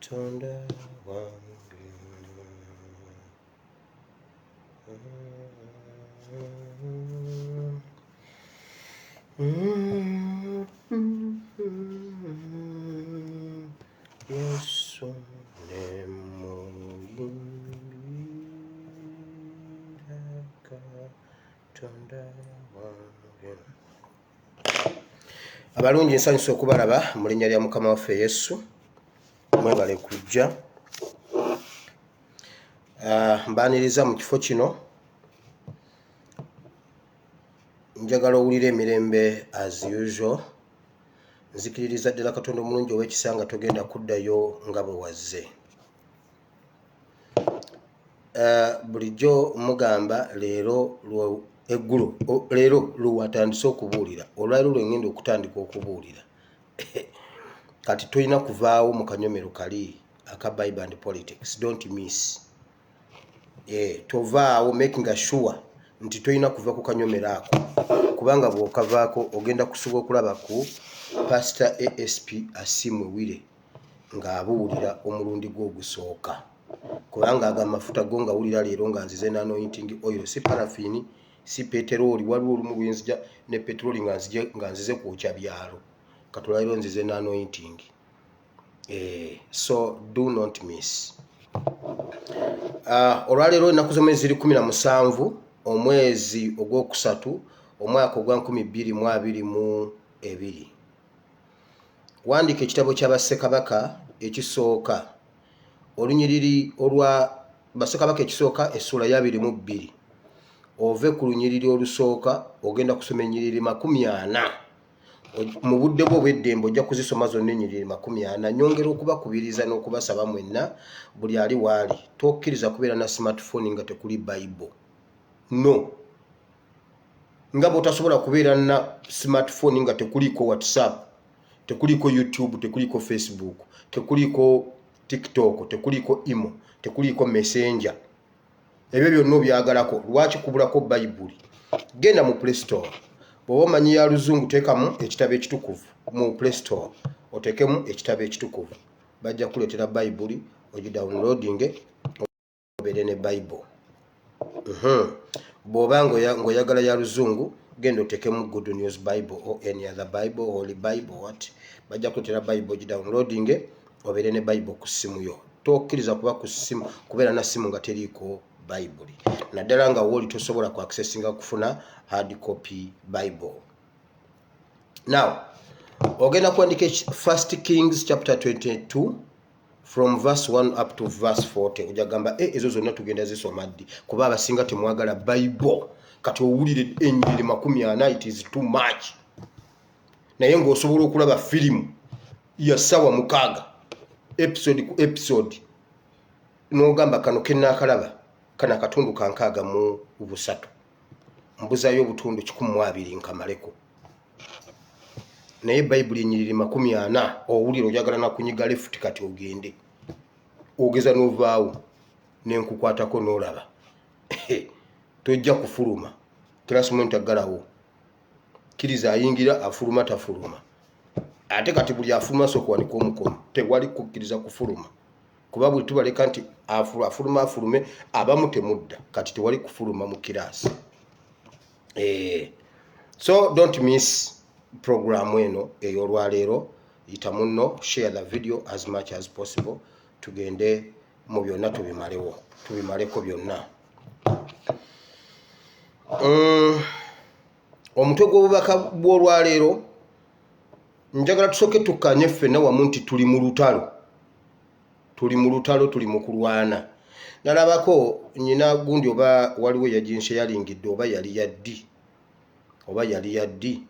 Katonda wange Yesu nemuyimbira Katonda wange. Abalungi nsanyusa okubalaba mu linnya lya Mukama waffe Yesu. Mwebale kujja. Mbaniriza mu kifo kino. Njagala owulira emirembe as usual. Nzikiririza ddala Katonda omulungi ow'ekisa nga togenda kuddayo nga bwe wazze. Bulijjo mugamba leero eggulo leero luwatandise okubuulira. Olwaleero lwe ngenda okutandika okubuulira. Kati tulina kuvaawo mu kanyomero kali aka Bible and politics. Don't miss. Tovaawo making sure nti tulina kuva ku kanyomero ako. Kubanga bw'okavaako ogenda kusuba okulaba ku Pastor ASP Asimwe Wire ng'abuulira omulundi gw'ogusooka. Kubanga agamafuta go ngawulira leero nga nzize na anointing oil, si paraffin, si peteroli. Waliwo olumu lwenzija ne peteroli nga nzize kwokya byalo. Katulabiro nzize na anointing. So do not miss. Olwaleero ennaku z'omwezi ziri 17 omwezi ogwokusatu omwaka ogwa 2022. Wandika ekitabo kya Bassekabaka ekisooka olunyiriri olwa Bassekabaka ekisooka essula ya 22. Ove ku lunyiriri olusooka ogenda kusoma ennyiriri 40. Mu budde bwo obw'eddembe ojja kuzisoma zonna ennyiriri 40. Nyongera okubakubiriza n'okubasaba mwenna buli ali waali tokkiriza kubeera na smartphone nga tekuli Bible. No. Nga bw'otasobola kubeera na smartphone nga tekuliko WhatsApp, tekuliko YouTube, tekuliko Facebook, tekuliko TikTok, tekuliko Imo, tekuliko Messenger. Ebyo byonna obyagalako. Lwaki kubulako Bible? Genda mu Play Store. Bw'oba omanyi ya luzungu teekamu ekitabo ekitukuvu mu Play Store. Oteekemu ekitabo ekitukuvu. Bajja kuleetera Bible, ogidownloadinge, obeere ne Bible. Bw'oba ng'oyagala ya luzungu, genda oteekemu Good News Bible or any other Bible, Holy Bible, what? Bajja kuleetera Bible, ogidownloadinge, obeere ne Bible ku ssimu yo. Tokkiriza kubeera na ssimu nga teriiko Bible. Naddala nga woli tosobola ku accessinga kufuna hard copy Bible. Now, ogenda kuandika 1Kings chapter 22 from verse 1 up to verse 40. Ojagamba ezo zonna tugenda zisoma ddi kuba abasinga temwagala Bible. Kati owulire ennyiriri 40, it is too much. Naye ng'osobola okulaba firimu ya ssaawa 6 episode ku episode n'ogamba kano kennaakalaba kana katundu kankaaga mu busatu. Mbuzayo obutundu 12 nkamaleko. Naye Bible ennyiriri 40 owulire oyagala na kunyiga left kati ogende. Ogeza n'ovaawo n'enkukwatako n'olaba. Tojja kufuluma. Classroom ntagalawo. Kiriza ayingira afuluma tafuluma. Ate kati buli afuluma sokwanika omukono. Tewali kukkiriza kufuluma. Kuba bwe tubaleka nti afulume abamu temudda. Kati tewali kufuluma mu kirasi. So don't miss program eno ey'olwaleero. Yita munno, share the video as much as possible. Tugende mu byonna tubimaleko byonna. Omutwe gw'obubaka bw'olwaleero njagala tusooke tukkanye ffenna wamu nti tuli mu lutalo. Tuli mu kulwana. Nalabako nnyina gundi oba waliwo yaginshe yalingidde oba yali yaddi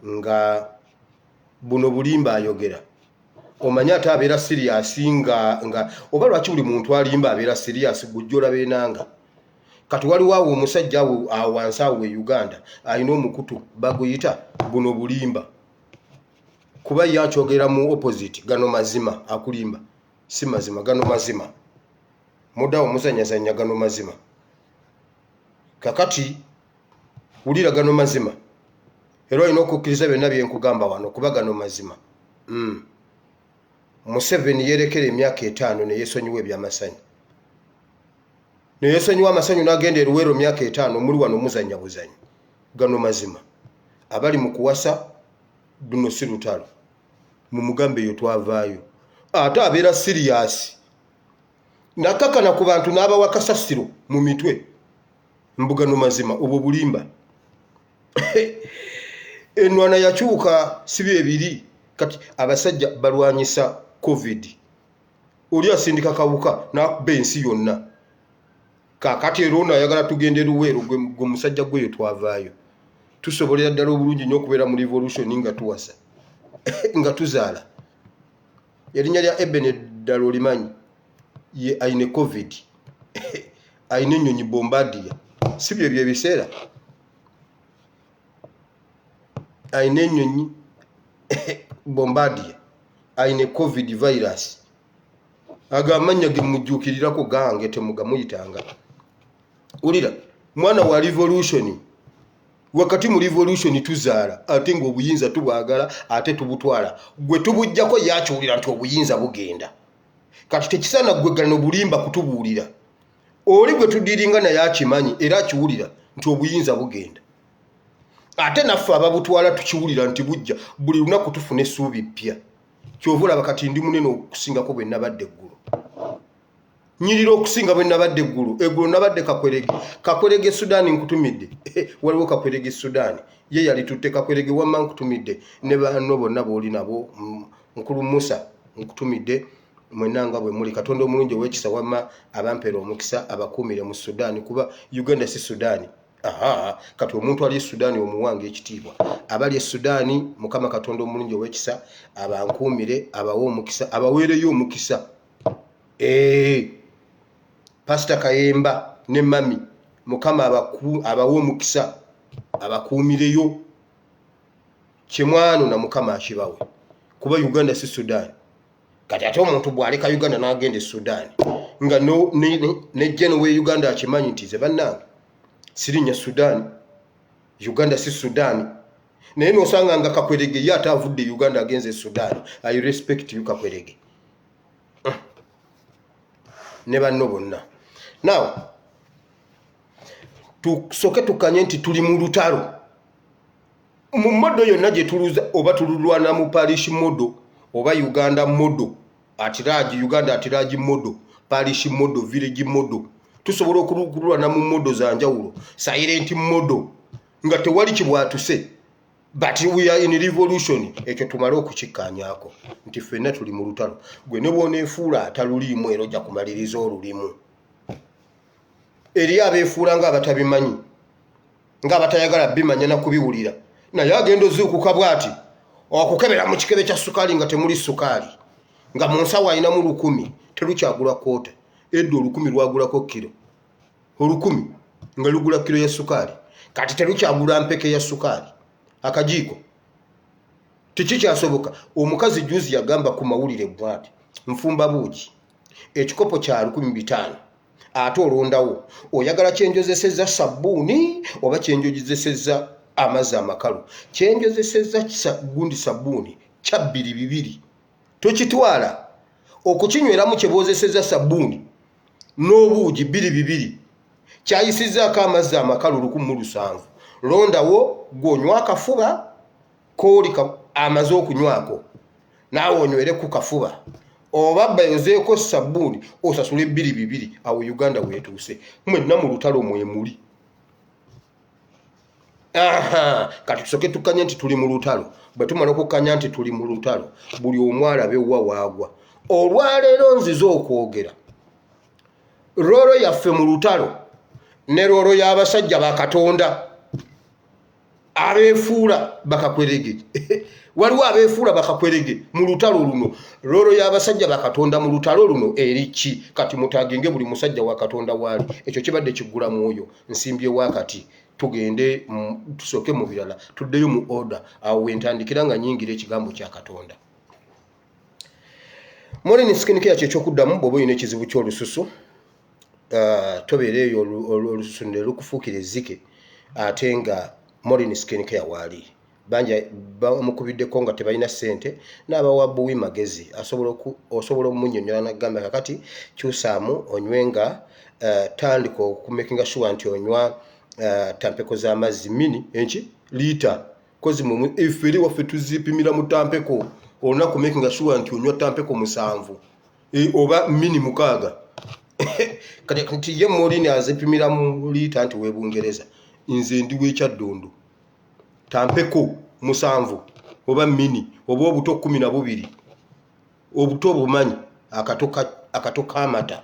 nga buno bulimba ayogera. Omanya ate abeera serious nga oba lwaki buli muntu alimba abeera serious gujja olabe nanga. Kati waliwo awo omusajja awo wansi awo e Uganda alina omukutu baguyita buno bulimba. kuba yakyogera mu opposite gano mazima akulimba si mazima gano mazima mudawo muzanyazanya gano mazima kakati ulira gano mazima era olina okukkiriza byonna bye nkugamba wano kuba gano mazima Museveni yerekera emyaka 5 ne yeesonyiwa ebyamasanyu ne yeesonyiwa amasanyu n'agenda eruwero myaka 5 muli wano muzanya buzanyi gano mazima abali mu kuwasa duno si lutalo mu mugambe yo twavaayo ate abeera serious nakakana ku bantu n'abawa kasasiro mu mitwe mbugano mazima obwo bulimba enwana yakyuka sibi ebiri kati abasajja balwanyisa covid oli asindika kawuka nakuba ensi yonna kakati era ono ayagala tugende luweero gwe musajja gweyo twavaayo tusobolera ddala obulungi nnyo okubeera mu revolution nga tuwasa nga tuzaala erinnya lya Eben eddala olimanyi ye ayine covid ayine ennyonyi bombardier si byo ebiseera ayine ennyonyi bombardier ayine covid virus agamanya gemujjuukirirako gange temugamuyitanga ulira mwana wa revolution wakati mu revolution tuzaala ate ng'obuyinza tubwagala ate tubutwala gwe tubujjako yakiwulira nti obuyinza bugenda kati tekisana gwe gano bulimba kutubuulira oli gwe tudiringa naye akimanyi era akiwulira nti obuyinza bugenda ate naffe ababutwala tukiwulira nti bujja buli lunaku tufuna essuubi ppya kyova olaba kati ndi munene okusingako bwe nabadde eggulu nyirira okusinga bwe nabadde eggulu nabadde kakwerege Sudaani nkutumidde waliwo kakwerege Sudaani ye yali tutte kakwerege wamma nkutumidde ne banno bonna booli nabo nkulu Musa nkutumidde mwenanga bwe muli Katonda omulungi ow'ekisa wamma abampeera omukisa abakuumire mu Sudaani kuba Uganda si Sudaani kati omuntu ali Sudaani omuwange ekitiibwa abali Sudaani Mukama Katonda omulungi ow'ekisa abankuumire abawa omukisa abaweereyo omukisa Pastor Kayemba ne mami Mukama abawa omukisa abakuumireyo kyemwano na Mukama akibawe kuba Uganda si Sudaani kati ate omuntu bw'aleka Uganda n'agenda e Sudaani nga ne General Uganda akimanyi nti ze bannange sirinya Sudaani Uganda si Sudaani naye nosanga nga kakwerege ye ate avudde Uganda agenze e Sudaani I respect you kakwerege ne banno bonna now tusoke tukanye nti tuli mu lutalo mu modo yonna gye tuluza oba tululwana mu parish modo oba Uganda modo atiraji Uganda atiraji modo parish modo village modo tusobola okululwana mu modo za njawulo silent modo nga tewali kibwatuse but we are in revolution ekyo tumale okukikkaanyaako nti ffenna tuli mu lutalo gwe ne bwoneefuula ataluliimu era ojja kumaliriza olulimu eri abeefuula ng'abatabimanyi ng'abatayagala bimanya na kubiwulira naye agenda ozuukuka bw'ati okukebera mu kikebe kya sukaali nga temuli sukaali nga mu nsawo ayinamu 1,000 terukyagula koota edda 1,000 lwagulako kilo 1,000 nga lugula kilo ya sukaali kati terukyagula mpeke ya sukaali akajiiko tekikyasoboka omukazi juzi yagamba ku mawulire bw'ati nfumba buugi ekikopo kya 500 ate olondawo oyagala kyenjozeseza sabbuuni oba kyenjozeseza amazzi amakalu kyenjozeseza gundi sabbuuni kya 2 tokitwala okukinyweramu kyebozeseza sabbuuni n'obuugi 2 kyayisizaako amazzi amakalu 1,700 londawo gwonywa akafuba kooli amaze okunywako naawe onywere ku kafuba oba bayozeeko sabbuuni osasule 2 awo Uganda weetuuse mwenna mu lutalo mwemuli kati tusoke tukkanye nti tuli mu lutalo bwe tumala okukkanya nti tuli mu lutalo buli omu alabe wa waagwa olwaleero nzize okwogera roolo yaffe mu lutalo ne roolo y'abasajja ba Katonda abeefuula bakakwerege waliwo abeefuula bakakwerege mu lutalo luno roolo y'abasajja ba Katonda mu lutalo luno eriki kati mutagenge buli musajja wa Katonda waali ekyo kibadde kiggula mwoyo nsimbye wakati tugende tusoke mu birala tuddeyo mu order awo wentandikira nga nyingira ekigambo kya Katonda. Morning skin care kyekyokudamu bw'oba olina ekizibu ky'olususu tobeera eyo olususu ne lukufuukira ezzike ate nga morning skin care waali banja bamukubiddeko nga tebalina ssente n'abawa buwi magezi osobola omunnyonnyola n'agamba kakati kyusaamu onywenga tandika okumakinga sure nti onywa tampeko z'amazzi mini enki liita kozi mu effere waffe tuzipimira mu tampeko olunaku makinga sure nti onywa tampeko 7 oba mini 6 kati ye Morini azipimira mu liita nti w'Ebungereza nze ndi w'Ekyaddondo tampeko 7 oba mini oba obuto 12 obuto bumanyi akato k'amata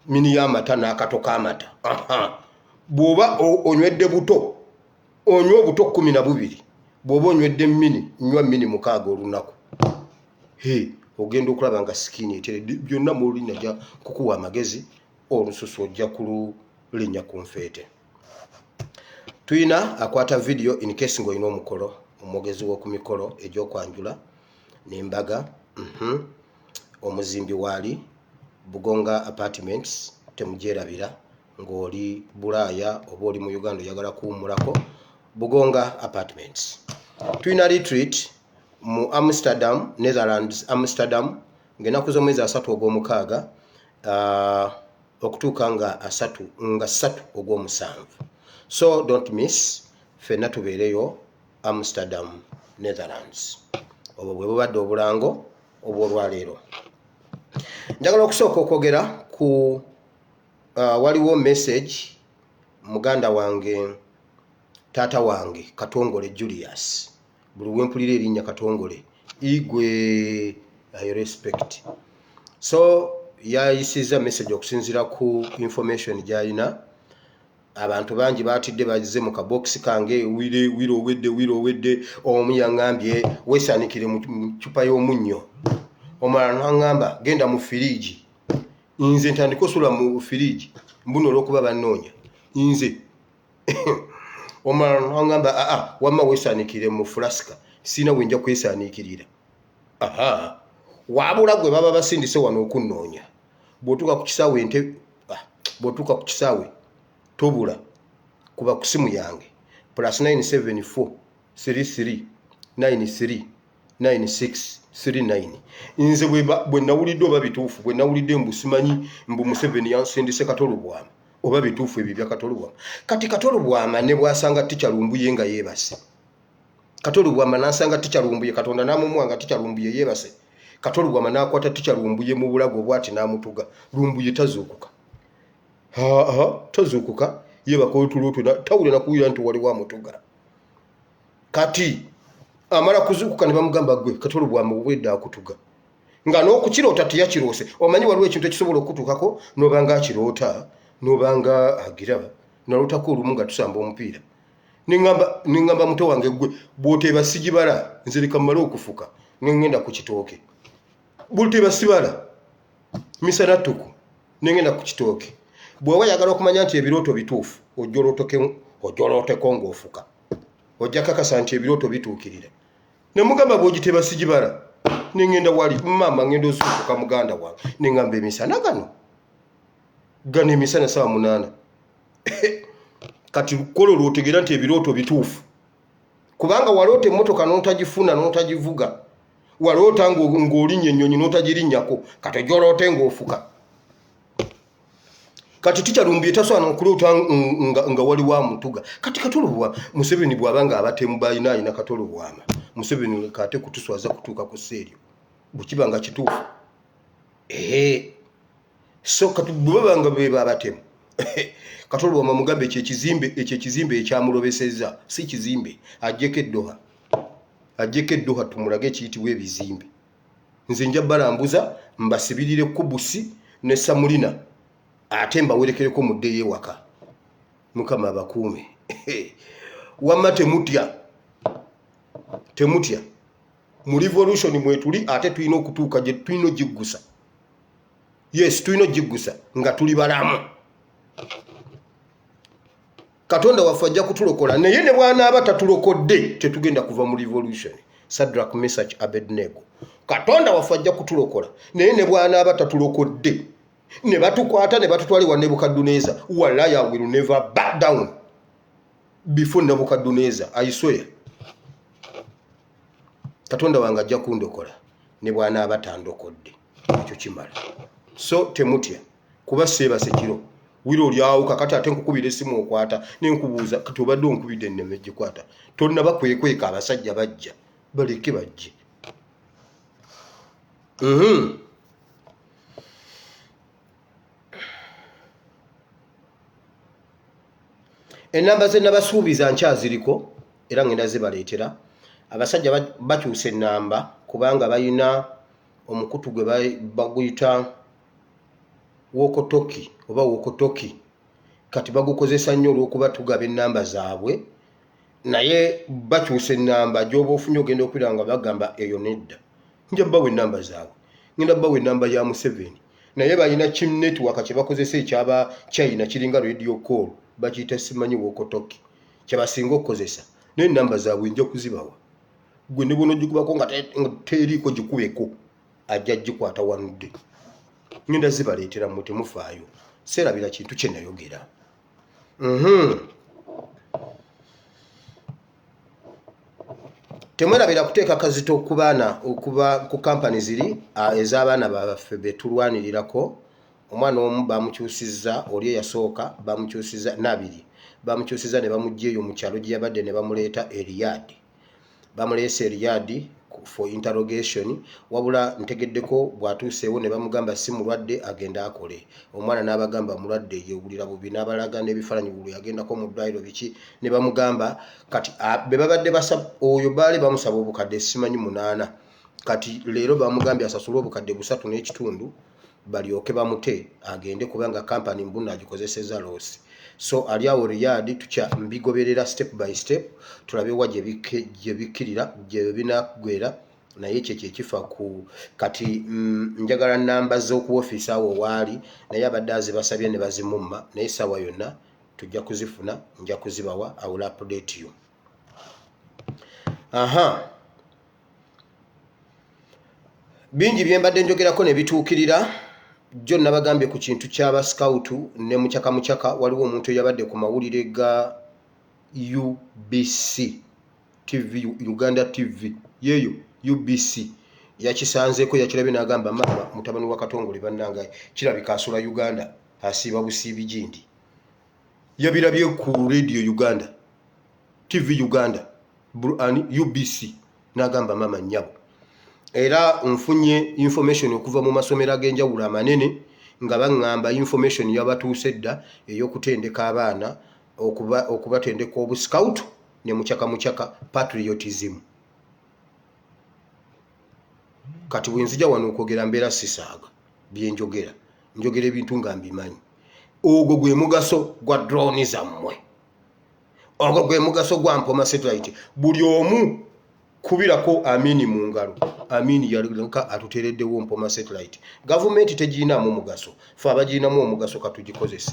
mini y'amata n'akato k'amata bw'oba onywedde buto onywa obuto 12 bw'oba onywedde mini nywa mini 6 olunaku ogenda okulaba nga sikini eteredde byonna Morini ajja kukuwa amagezi olususu ojja kululinnya ku nfeete. Tuyina akwata video in case ng'olina omukolo omwogezi w'oku mikolo egy'okwanjula n'embaga omuzimbi waali Bugonga Apartments temugyerabira ng'oli Bulaaya oba oli mu Uganda oyagala kuwummulako Bugonga Apartments. Tuyina retreat mu Amsterdam, Netherlands, Amsterdam ng'ennaku z'omwezi 3 ogw'omukaaga okutuuka nga 3 ogw'omusanvu. So don't miss ffenna tubeereyo Amsterdam, Netherlands. Obwo bwe bubadde obulango obw'olwaleero. Njagala okusooka okwogera ku waliwo message muganda wange taata wange Katongole Julius buli wempulira erinnya Katongole igwe I respect. So yayisiza message okusinzira ku information gy'alina. Abantu bangi batidde bazize mu kabox kange wiro wedde omu yaŋŋambye weesaanikire mu cupa y'omunnyo omulala n'aŋŋamba genda mu firiji nze ntandika osula mu firiji mbuno olw'okuba bannoonya nze omulala n'aŋŋamba wamma weesaanikire mu fulaska siina we nja kwesaanikirira wabula gwe baba basindise wano okunnoonya bw'otuuka ku kisaawe tobula kuba ku simu yange +974 33 93 9639 nze bwe nawulidde oba bituufu bwe nawulidde mbu simanyi mbu Museveni yansindise Katolobwama oba bituufu ebyo bya Katolobwama kati Katolobwama ne bwasanga Tikyalumbuye nga yeebase Katolobwama n'asanga Tikyalumbuye Katonda n'amumuwa nga Tikyalumbuye yeebase Katolobwama n'akwata Tikyalumbuye mu bulago bw'ati n'amutuga Lumbuye tazuukuka tazuukuka yebako tulutwe tawule nakuwira nti wali wa mutuga kati amala kuzuukuka ne bamugamba gwe Katolobwama obwedde akutuga nga n'okukirota teyakirose omanyi waliwo ekintu ekisobola okutuukako n'obanga akirota n'obanga agiraba nalotako olumu nga tusamba omupiira ningamba muto wange gwe bw'oteeba sigibala nze leka mmale okufuka ngenda ku kitooke bw'oteeba sibala misana ttuku nengenda ku kitooke bw'oba yagala okumanya nti ebirooto bituufu ojjolooteko ng'ofuka ojja kakasa nti ebirooto bituukirira ne mugamba bw'ogiteeba sigibala nengenda wali maama ngenda ozuukuka muganda wange nengamba emisana gano emisana 8 kati lukola olwotegeera nti ebirooto bituufu kubanga waloota emmotoka n'otagifuna n'otagivuga waloota ng'olinnya ennyonyi n'otagirinnyako kati ojjoloote ng'ofuka kati Tikyalumbuye tasobola okuloota nga wali wa mutuga kati Katolobwama Museveni bw'abanga abatemu balina alina Katolobwama Museveni leka ate kutuswaza kutuuka ku sseeryo bwe kiba nga kituufu so kati bwe babanga be babatemu Katolobwama mugambe ekyo ekizimbe ekyamulobesezza si kizimbe ajjeko eddoha tumulage ekiyitibwa ebizimbe nze nja balambuza mbasibirire kubusi ne Samulina ate mbawerekereko muddeyo ewaka Mukama abakuume wamma temutya mu revolution mwetuli ate tulina okutuuka gye tulina ogiggusa yes tulina ogiggusa nga tuli balamu Katonda waffe ajja kutulokola naye ne bw'anaaba tatulokodde tetugenda kuva mu revolution. Shadrach, Meshach, Abednego. Katonda waffe ajja kutulokola naye ne bw'anaaba tatulokodde ne batukwata ne batutwala ewa Nebukadduneeza. Wallahi, I will never back down before Nebukadduneeza. I swear. Katonda wange ajja kundokola ne bw'anaaba tandokodde. Ekyo kimala. So temutya kuba seebase kiro. Wiro olyawo kakati ate nkukubira essimu okwata nenkubuuza kati obadde onkubidde enneme gikwata. Tonnaba kwekweka abasajja bajja baleke bajje. Ennamba ze nabasuubiza nkyaziriko era ngenda zibaleetera. Abasajja bakyusa ennamba kubanga balina omukutu gwe baguyita wokotoki oba wokotoki. Kati bagukozesa nnyo olw'okuba tugaba ennamba zaabwe naye bakyusa ennamba gy'oba ofunye ogenda okwira nga bagamba eyo nedda. Nja bbawa ennamba zaabwe. Ngenda bbawa ennamba ya Museveni naye balina kim network kye bakozesa ekyaba China kiringa radio call bakiyita simanyi wokotoki kye basinga okukozesa naye ennamba zaabwe nja kuzibawa. Gwe ne bwono gikubako nga teriiko gikubeko ajja gikwata wanudde. Ngenda zibaleetera mmwe temufaayo. Seerabira kintu kye nayogera. Temwerabira kuteeka kazito ku baana okuba ku kampani ziri ez'abaana baffe be tulwanirirako. Omwana omu bamukyusizza, oli eyasooka bamukyusizza nabiri. Bamukyusizza ne bamuggya eyo mu kyalo gye yabadde ne bamuleeta e Riyadh. Bamuleese e Riyadh for interrogation. Wabula ntegeddeko bw'atuuseewo ne bamugamba si mulwadde agenda akole. Omwana n'abagamba mulwadde yeewulira bubi n'abalaga n'ebifaananyi buli agendako mu ddwaliro biki ne bamugamba kati be babadde basaba oyo baali bamusaba obukadde simanyi 8. Kati leero bamugambye asasule obukadde 3.5 balyoke bamute agende kubanga kampani mbuna agikozeseza loosi. So ali awo Riyadh tukya mbigoberera step by step tulabe wa gye bikkirira gye binagwera naye kye kifa ku kati njagala nnamba z'oku office awo waali naye abadde azibasabye ne bazimumma naye sawa yonna tujja kuzifuna nja kuzibawa. I will update you. Bingi bye mbadde njogerako ne bituukirira. Jjo nabagambye ku kintu ky'aba scout ne mukyaka waliwo omuntu yabadde ku mawulire ga UBC TV Uganda TV yeyo UBC yakisanzeeko yakirabye n'agamba mama mutabani wa Katongole bannange kirabika asula Uganda asiiba busiibi gindi. Yabirabye ku radio Uganda TV Uganda UBC n'agamba mama nnyabo. Era nfunye information okuva mu masomero ag'enjawulo amanene nga baŋŋamba information yabatuuse dda ey'okutendeka abaana okubatendeka obu scout ne mukyaka patriotism. Kati bwenzija wano okwogera mbeera sisaaga byenjogera njogera ebintu nga mbimanyi. Ogwo gwe mugaso gwa drone zammwe. Ogwo gwe mugaso gwa mpoma satellite. Buli omu kubirako Amini mu ngalo. Amini yalika atutereddewo mpoma satellite. Government tegiinamu mugaso. Fe abagiinamu omugaso katugikozese.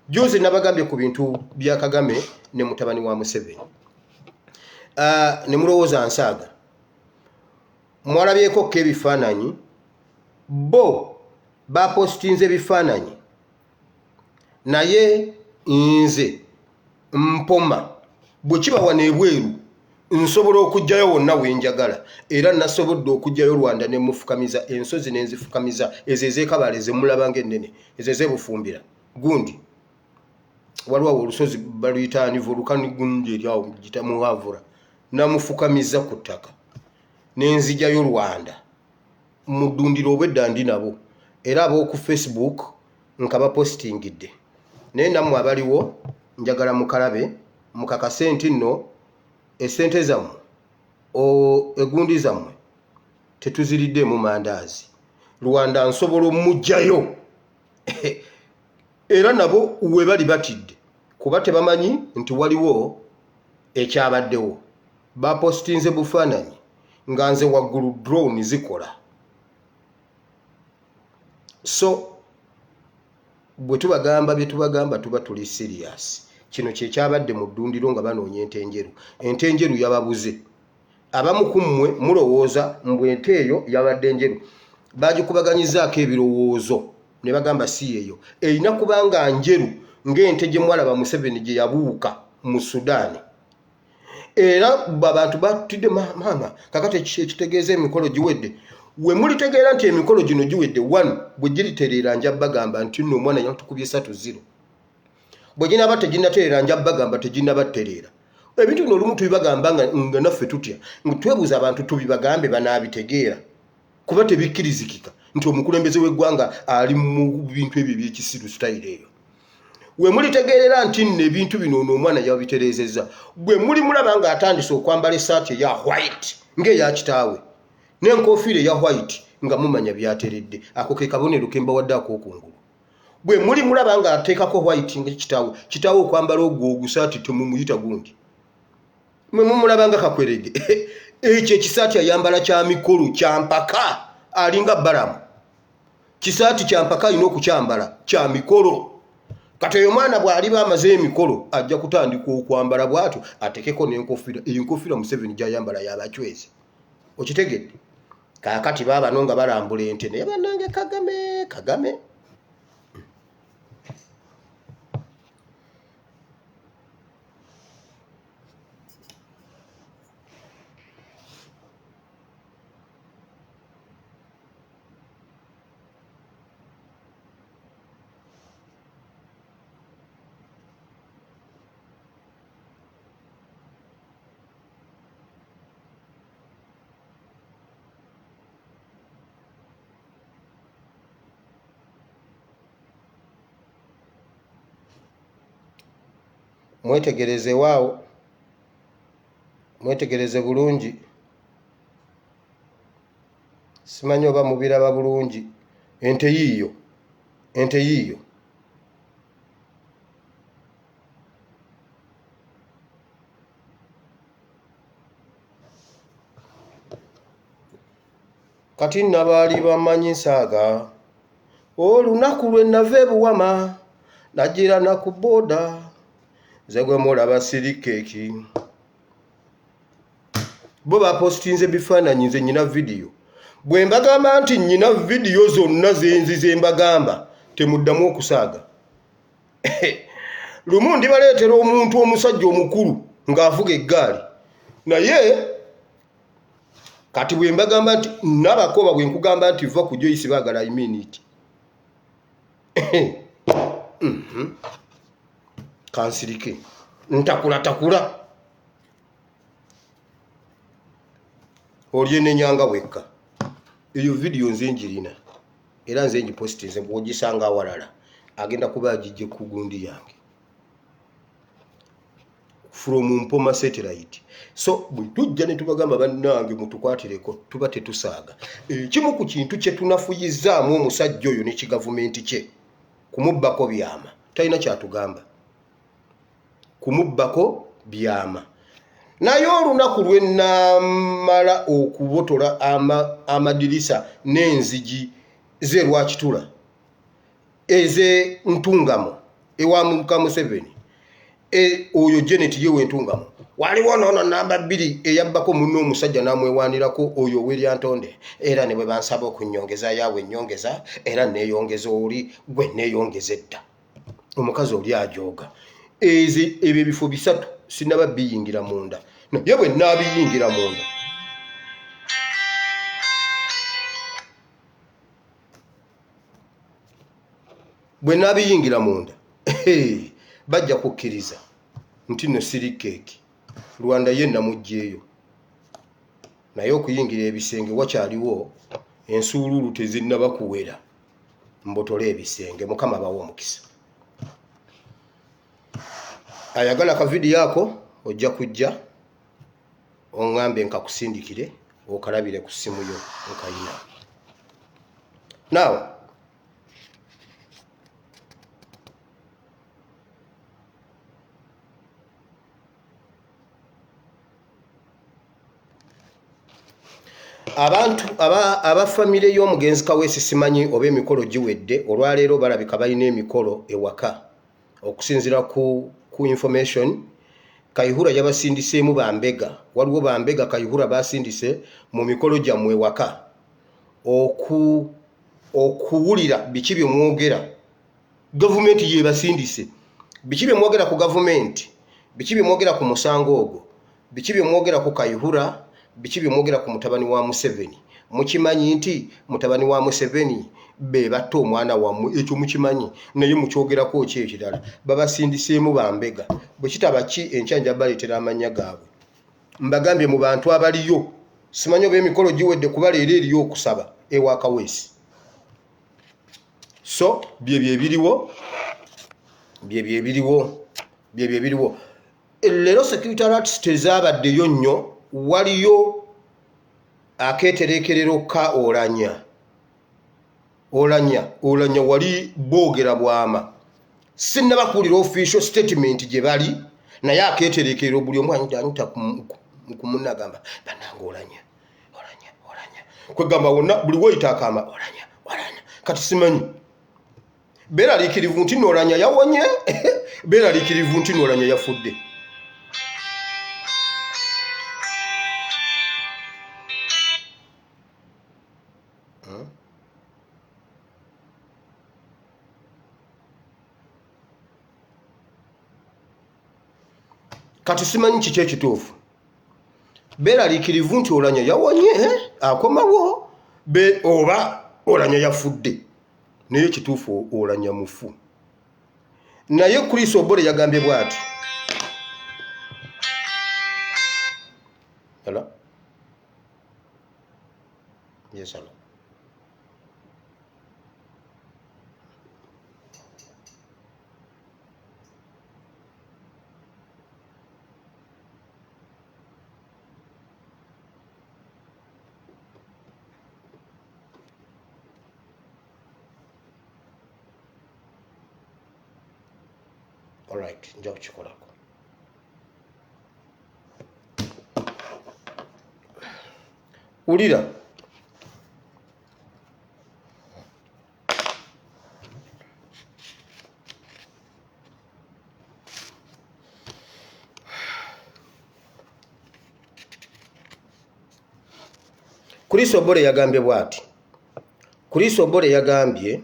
Juzi nabagambye ku bintu bya Kagame ne mutabani wa Museveni. Ne mulowooza nsaaga. Mwalabyeko k'ebifaananyi bo bapostinze ebifaananyi naye nze mpoma bwe kibawa n'ebweru nsobola okujjayo wonna wenjagala era nasobodde okujjayo Rwanda ne mufukamiza ensozi n'enzifukamiza ezo ez'ekabale ze mulaba ng'ennene ezo ez'ebufumbira gundi waliwo olusozi baluyita volukani gundi eryawo gita muhavura namufukamiza ku ttaka n'enzijjayo Rwanda mu ddundiro obwedda ndi nabo era ab'oku Facebook nkaba postingidde naye nammwe abaliwo njagala mukalabe mukakase nti nno esente zammwe egundi zammwe tetuziridde mu mandaazi Rwanda nsobola omujjayo era nabo we bali batidde kuba tebamanyi nti waliwo ekyabaddewo bapostinze bufaananyi nga nze waggulu drone zikola. So bwe tubagamba bye tubagamba tuba tuli serious kino kye kyabadde mu ddundiro nga banoonya ente enjeru. Ente enjeru yababuze. Abamu ku mmwe mulowooza mbu ente eyo yabadde enjeru. Bagikubaganyizaako ebirowoozo ne bagamba si eyo. Erina kubanga njeru ng'ente gye mwalaba Museveni gye yabuuka mu Sudaani. Era abantu batudde maama kakati ekitegeeza emikolo giwedde. We mulitegeera nti emikolo gino giwedde 1 bwe giritereera nja bagamba nti nno omwana yatukubye 3-0. Bwe ginaba teginnatereera nja bagamba teginnabattereera. Ebintu bino olumu tubibagamba nga naffe tutya. Twebuuza abantu tubibagambe banaabitegeera. Kuba tebikkirizikika nti omukulembeze w'eggwanga ali mu bintu ebyo eby'ekisiru sitayiro eyo. We mulitegeerera nti nno ebintu bino omwana yabitereezezza. Bwe muli mulaba nga atandise okwambala essaati eya white ng'eya kitaawe n'enkofiira eya white nga mumanya byateredde. Ako ke kabonero ke mbawadde ak'okungulu. Bwe muli mulaba nga ateekako white nga kitaawe okwambala ogwo ogusaati temumuyita gundi. Mwe mumulaba nga kakwerege. Ekyo ekisaati ayambala kya mikolo kya mpaka alinga Balamu. Kisaati kya mpaka alina okukyambala kya mikolo. Kati oyo mwana bw'aliba amaze emikolo ajja kutandika okwambala bw'atyo atekeko n'enkofiira. Eyo enkofiira Museveni gy'ayambala y'abachwezi. Okitegedde? Kaakati baabano nga balambula ente naye bannange Kagame. Mwetegereze waawo. Mwetegereze bulungi. Simanyi oba mubiraba bulungi. Ente yiyo. Kati nabaali bamanyi nsaaga. Olunaku lwe nava ebuwama najira na ku boda. Zegwe mulaba sirikeeki. Bo bapostinze bifaananyi nze nyina video. Bwe mbagamba nti nyina video zonna zenzize mbagamba temuddamu okusaaga. Lumu ndibaleetera omuntu omusajja omukulu ng'avuga eggaali. Naye kati bwe mbagamba nti nabakoba bwe nkugamba nti va ku Joyce baagala I mean it. Kansirike ntakula olye nenyanga wekka. Eyo video nze njirina era nze njipostinze bw'ogisanga awalala agenda kuba agijje ku gundi yange from Mpoma satellite. So bwe tujja ne tubagamba bannange mutukwatireko tuba tetusaaga. Kimu ku kintu kye tunafuyizaamu omusajja oyo ne kigavumenti kye kumubbako byama talina kyatugamba. Kumubbako byama. Naye olunaku lwe namala okubotola amadirisa n'enzigi ze lwakitula eze ntungamo ewa Muka Museveni oyo Janet yewe ntungamo waliwo nono namba 2 eyabbako munno omusajja namwewanirako oyo William Ntonde era ne bwe bansaba okunyongeza yawe nyongeza era neeyongeza oli gwe neeyongeza edda omukazi oli ajoga. Ebyo bifo bisatu sinaba biyingira munda. Naye bwe nabiyingira munda bajja kukkiriza nti no sirikeeki Rwanda yenna mujjeeyo. Naye okuyingira ebisenge wakyaliwo ensuululu tezinnaba kuwera mbotole ebisenge. Mukama bawo omukisa. Ayagala ka video yako ojja kujja ongambe nkakusindikire okalabire ku simu yo okayina. Now abantu abafamile y'omugenzi Kaweesi simanyi oba emikolo giwedde olwaleero balabika balina emikolo ewaka okusinzira ku ku information Kayihura yabasindiseemu bambega waliwo bambega Kayihura basindise mu mikolo gyammwe waka okuwulira biki bye mwogera gavumenti ye basindise biki bye mwogera ku gavumenti biki bye mwogera ku musango ogwo biki bye mwogera ku Kayihura biki bye mwogera ku mutabani wa Museveni mukimanyi nti mutabani wa Museveni be bato omwana wammwe ekyo mukimanyi naye mukyogerako ki ekirala babasindiseemu bambega bwe kitaba ki enkyanja baleetera amanya gaabwe mbagambye mu bantu abaliyo simanyi oba emikolo giwedde kuba leero eriyo okusaba ewa Kaweesi so byebiriwo leero security alerts tezaabaddeyo nnyo waliyo akeetereekerero ka Olanya wali boogera bwama sinnabakuulira official statement gye bali naye akeetereekerero buli omu anyita ku munnagamba bannanga Olanya kwegamba wonna buli woyita akamba Olanya kati simanyi beeraliikirivu nti Olanya yawonye beeraliikirivu nti Olanya yafudde kati simanyi kiki ekituufu beeraliikirivu nti Olanya yawonye akomawo oba Olanya yafudde naye ekituufu Olanya mufu naye Chris Obore yagambye bw'ati hello yes hello Alright, nja kukikolako. Ulira. Chris Obore yagambye bw'ati. Chris Obore yagambye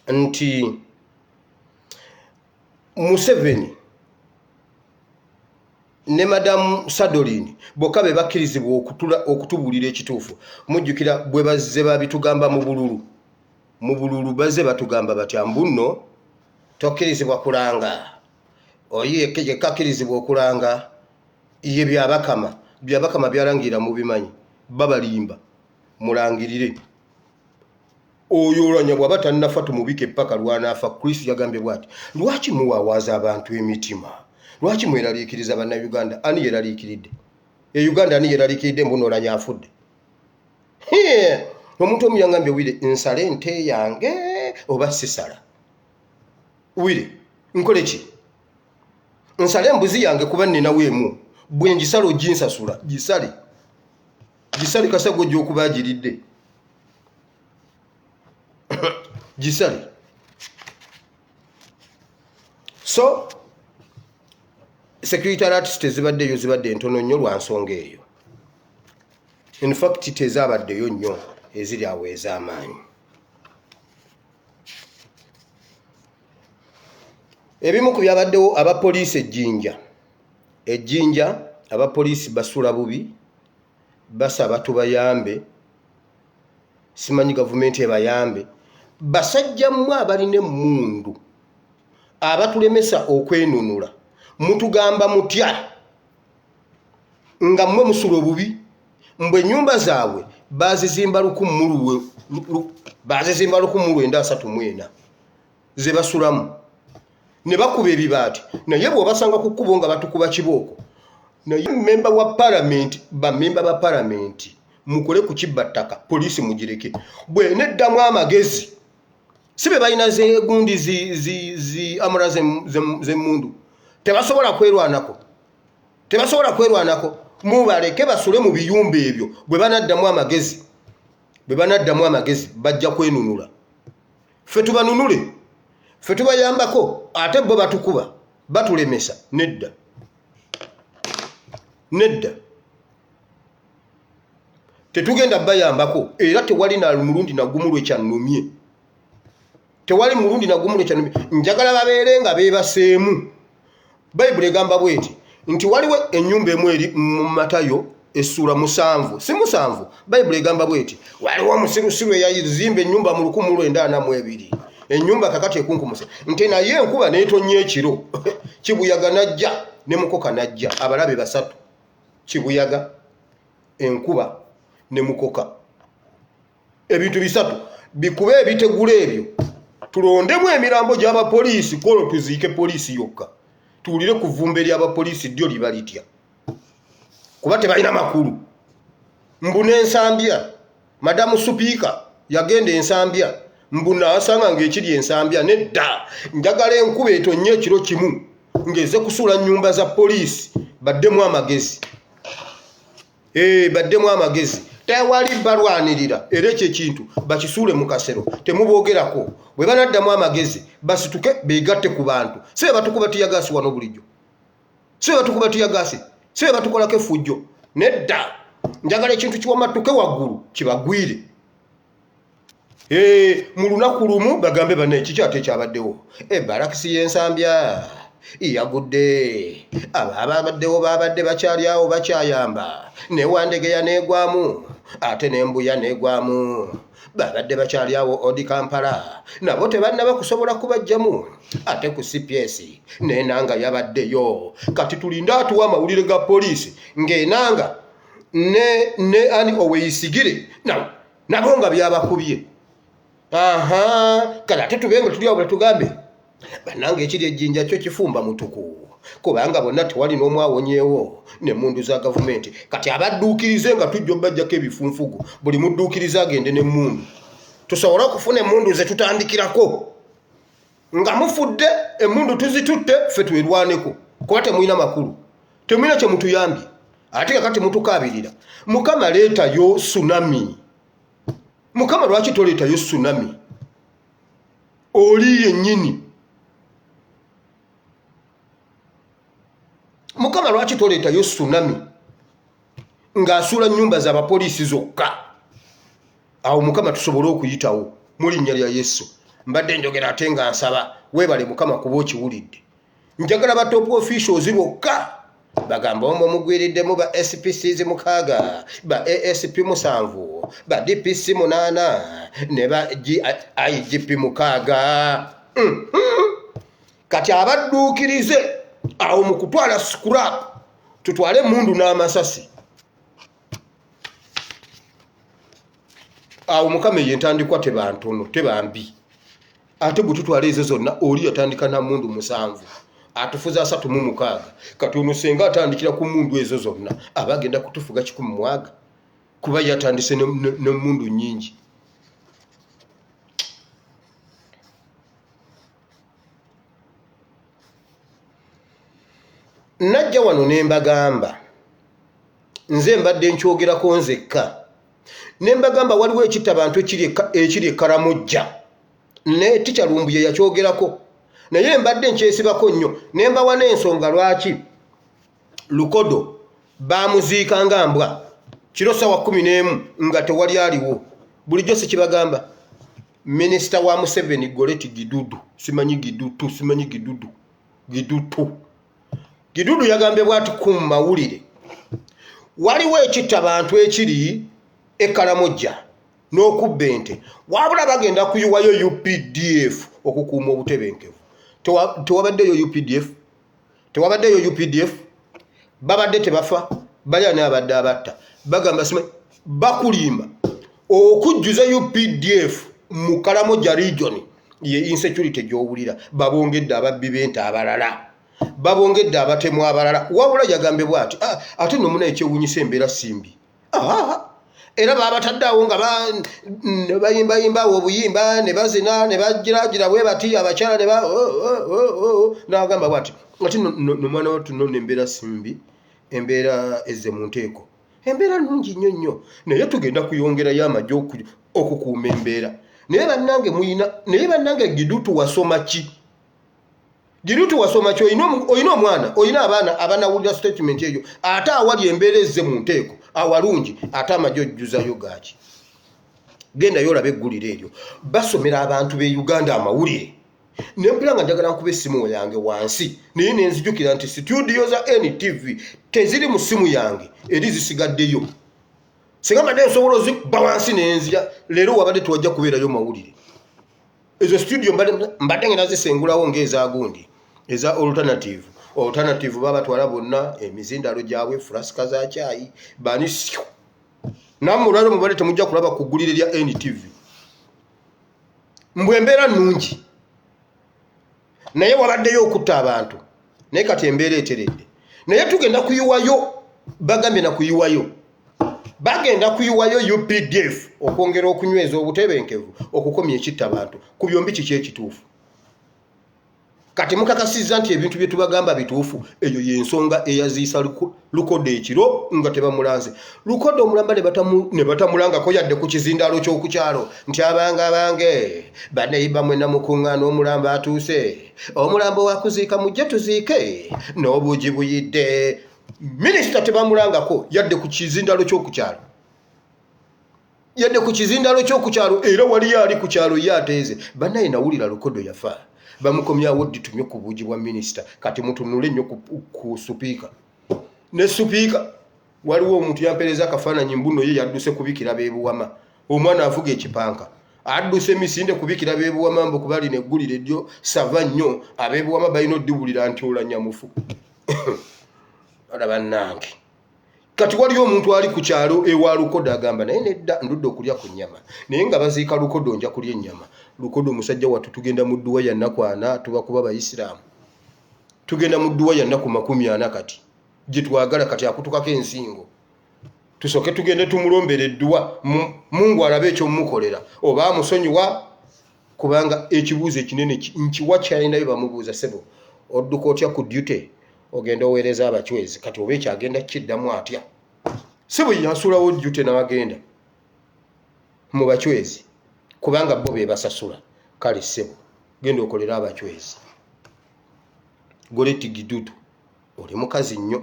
nti Museveni ne Madam Sadolini bokka be bakkirizibwa okutubulira ekituufu mujjukira bwe bazze babitugamba mu bululu bazze batugamba batya mbuno tokkirizibwa kulanga oye kakkirizibwa okulanga ye byabakama byalangira mu bimanyi babalimba mulangirire oyo Olanya bw'aba tannafa tumubike paka lwanafa. Chris yagambye bw'ati lwaki muwaawaza abantu emitima lwaki mweraliikiriza bannayuganda ani yeraliikiridde Uganda ani yeraliikiridde mbuno Olanya afudde omuntu omu yangambye Wire nsale ente yange oba sisala Wire nkole ki nsale embuzi yange kuba nninawo emu bwe ngisala oginsasula gisale kasa gojja okuba agiridde gisale so security alerts tezibaddeyo zibadde entono nnyo lwa nsonga eyo in fact tezaabaddeyo nnyo eziri awo ez'amaanyi ebimu ku byabaddewo abapoliisi ejjinja abapoliisi basula bubi basaba tubayambe simanyi gavumenti ebayambe basajja mmwe abalina emmundu abatulemesa okwenunula mutugamba mutya nga mmwe musula obubi mbwe ennyumba zaabwe bazizimba 1,934 ze basulamu ne bakuba ebibaati naye bw'obasanga ku kkubo nga batukuba kibooko naye bamemba ba palamenti mukole ku kibbattaka poliisi mugireke bwe neddamu amagezi sibe balina zegundi amura z'emmundu tebasobola kwerwanako mubaleke basule mu biyumba ebyo bwe banaddamu amagezi bajja kwenunula ffe tubanunule ffe tubayambako ate bo batukuba batulemesa nedda tetugenda bayambako era tewali na mulundi na gumu lwekyanumye tewali mulundi na gumu lwekyanumye njagala babeere nga beebaseemu Bayibuli egamba bweti nti waliwo ennyumba emu eri mu Matayo essula 7 si 7 Bayibuli egamba bweti waliwo omusirusiru eyazimba ennyumba mu 1942 ennyumba kakati ekunkumuse nti naye enkuba neetonnya ekiro kibuyaga najja ne mukoka najja abalabe basatu kibuyaga enkuba ne mukoka ebintu bisatu bikube ebitegula ebyo tulondemu emirambo gy'abapoliisi kolo tuziike poliisi yokka tuwulire kuvumba ery'abapoliisi ddyo liba litya kuba tebalina makulu mbuna ensambya madamu supiika yagenda ensambya mbuna asanga ng'ekiri ensambya nedda njagala enkuba etonnya ekiro kimu ngeze kusula nnyumba za poliisi baddemu amagezi baddemu amagezi tewali balwanirira era ekyo ekintu bakisuule mu kasero temuboogerako bwe banaddamu amagezi basituke beegatte ku bantu si be batukuba tiyagaasi wano bulijjo si be batukuba tiyagaasi si be batukolako effujjo nedda njagala ekintu kiwamatuke waggulu kibagwire mu lunaku lumu bagambe banne kikyate ekyabaddewo barakisi y'ensambya yagudde ababaddewo babadde bakyali awo bakyayamba newandegeya neegwamu ate nembuya neegwamu babadde bakyali awo odi Kampala nabo tebannaba kusobola kubajjamu ate ku CPS nenanga yabaddeyo kati tulinda atuwa amawulire ga poliisi ng'enanga ne ani oweyisigire nabo nga byabakubye kati ate tubenga tuli awo tugambe bannange ekiri ejjinja kyo kifumba mutuku kubanga bonna tewali n'omu awonyeewo n'emmundu za gavumenti kati abadduukirize nga tujja obbajjako ebifunfugu buli mudduukirize agende n'emmundu tusobole okufuna emmundu ze tutandikirako nga mufudde emmundu tuzitutte ffe twerwaneko kuba temulina makulu temulina kye mutuyambye ate kakati mutukaabirira Mukama leetayo tsunami Mukama lwaki toleetayo tsunami oli yennyini Mukama lwaki toleetayo tsunami ng'asuula nnyumba z'abapoliisi zokka awo Mukama tusobole okuyitawo mu linnya lya Yesu mbadde njogera ate nga nsaba weebale Mukama kuba okiwulidde njagala ba top officials bokka bagamba omwo mugwiriddemu ba SPCs 6 ba ASP 7 ba DPC 8 ne ba IGP 6 kati abadduukirize awo mu kutwala scrap tutwale mundu n'amasasi awo Mukama yentandikwa tebantono tebambi ate bwe tutwala ezo zonna oli yatandika na mundu 7 atufuza 36 kati ono senga atandikira ku mundu ezo zonna abagenda kutufuga 100 kuba yatandise ne mundu nyingi najja wano nembagamba nze mbadde nkyogerako nzekka nembagamba waliwo ekitabantu ekiri Karamojja ne tikyalumbu ye yakyogerako naye mbadde nkyesibako nnyo nembawa n'ensonga lwaki Lukodo bamuziika nga mbwa kiro sawa 11 nga tewali aliwo bulijjo sikibagamba minisita wa Museveni Goleti Gidudu simanyi Gidudu yagambye bwati ku mawulire waliwo ekitabantu ekiri Karamojja n'okubba ente wabula bagenda kuyiwayo UPDF okukuuma obutebenkevu tewabaddeyo UPDF babadde tebafa bali n'abadde abatta bagamba simanyi bakulimba okujjuza UPDF mu Karamojja region ye insecurity gy'owulira babongedde ababbi b'ente abalala babongedde abatemu abalala wabula yagambye bwati ate nomuna ekyewunyisa embeera simbi era babatadde awo nga bayimbayimba obuyimba ne bazina ne bagiragira bwe bati abakyala ne n'agamba bwati ati nomwana watu nno embeera simbi embeera ezze mu nteeko embeera nnungi nnyo nnyo naye tugenda kuyongerayo amagye okukuuma embeera naye bannange Gidudu wasoma ki Jirutu wasoma kyo oyina omwana oyina abaana statement eyo ate awali embeereze mu nteeko awalungi ate amajojjuzayo gaaki genda yolabe eggulire eryo basomera abantu be Uganda amawulire nempira nga njagala nkube essimu yange wansi naye nenzijukira nti studio za NTV teziri mu ssimu yange eri zisigaddeyo singa mbadde nsobola ozikuba wansi nenzija leero wabadde tuwajja kubeerayo mawulire ezo studio mbadde ngenda zisengulawo ng'ezaagundi eza alternative baba twala bonna emizindalo gyabwe flasika za chai banisyo namulalo mubale temujja kulaba kugulire lya NTV mbwembera nungi naye wabaddeyo okutta abantu naye kati embeera eteredde naye tugenda kuyiwayo bagambye na kuyiwayo bagenda kuyiwayo UPDF okwongera okunyweza obutebenkevu okukomya ekitta abantu ku byombi kiki ekituufu kati mukakasizza nti ebintu bye tubagamba bituufu eyo y'ensonga eyaziisa lukodo ekiro nga tebamulanze lukodo omulamba ne batamulangako yadde ku kizindaalo ky'okukyalo nti abange baneyiba mwena mukuŋŋaana omulamba atuuse omulambo wakuziika mujje tuziike n'obuugi buyidde minisita tebamulangako yadde ku kizindaalo ky'okukyalo era waliyo ali ku kyalo ye ateeze bannaye nawulira lukodo yafa bamukomyawo ddi tumye ku buugi bwa minisita kati mutunule nnyo ku supiika ne supiika waliwo omuntu yampeereza akafaananyi mbuno ye yadduse kubikira beebuwama omwana avuga ekipanka adduse emisinde kubikira beebuwama mbu kuba lina eggulire ddyo sava nnyo abeebuwama balina oddibulira nti olanyamufu alaba nange kati waliyo omuntu ali ku kyalo ewa lukodo agamba naye nedda ndudde okulya ku nnyama naye nga baziika lukodo nja kulya ennyama lukodo musajja wattu tugenda mu dduwa ya nnaku 4 tuba kuba bayisiraamu tugenda mu dduwa ya nnaku 40 kati gye twagala kati akutukako ensingo tusooke tugende tumulombera edduwa mungu alabe ekyomumukolera oba amusonyiwa kubanga ekibuuzo ekinene nkiwa kyalinayo bamubuuza sebo odduka otya ku duty ogenda oweereza abachwezi kati oba ekyagenda kiddamu atya sebo yasulawo duty n'abagenda mu bachwezi kubanga bo be basasula kale sebo genda okolera abachwezi goleti gidudu oli mukazi nnyo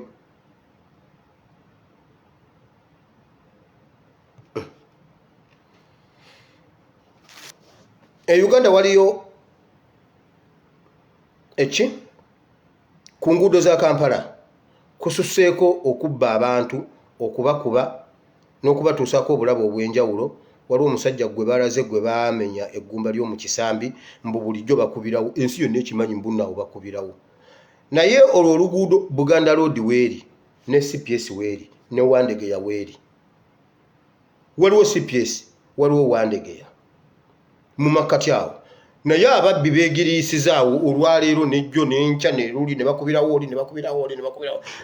Uganda waliyo eki ku nguudo za Kampala kususseeko okubba abantu okubakuba n'okubatuusaako obulabe obw'enjawulo waliwo omusajja gwe balaze gwe baamenya eggumba ly'omu kisambi mbu bulijjo bakubirawo ensi yonna ekimanyi mbunaawo bakubirawo naye olwo oluguudo Buganda Road weeri ne CPS weeri ne Wandegeya weeri waliwo CPS waliwo Wandegeya mu makkati awo naye ababbi beegiriisizaawo olwaleero nejjo n'enkya neruli ne bakubirawo oli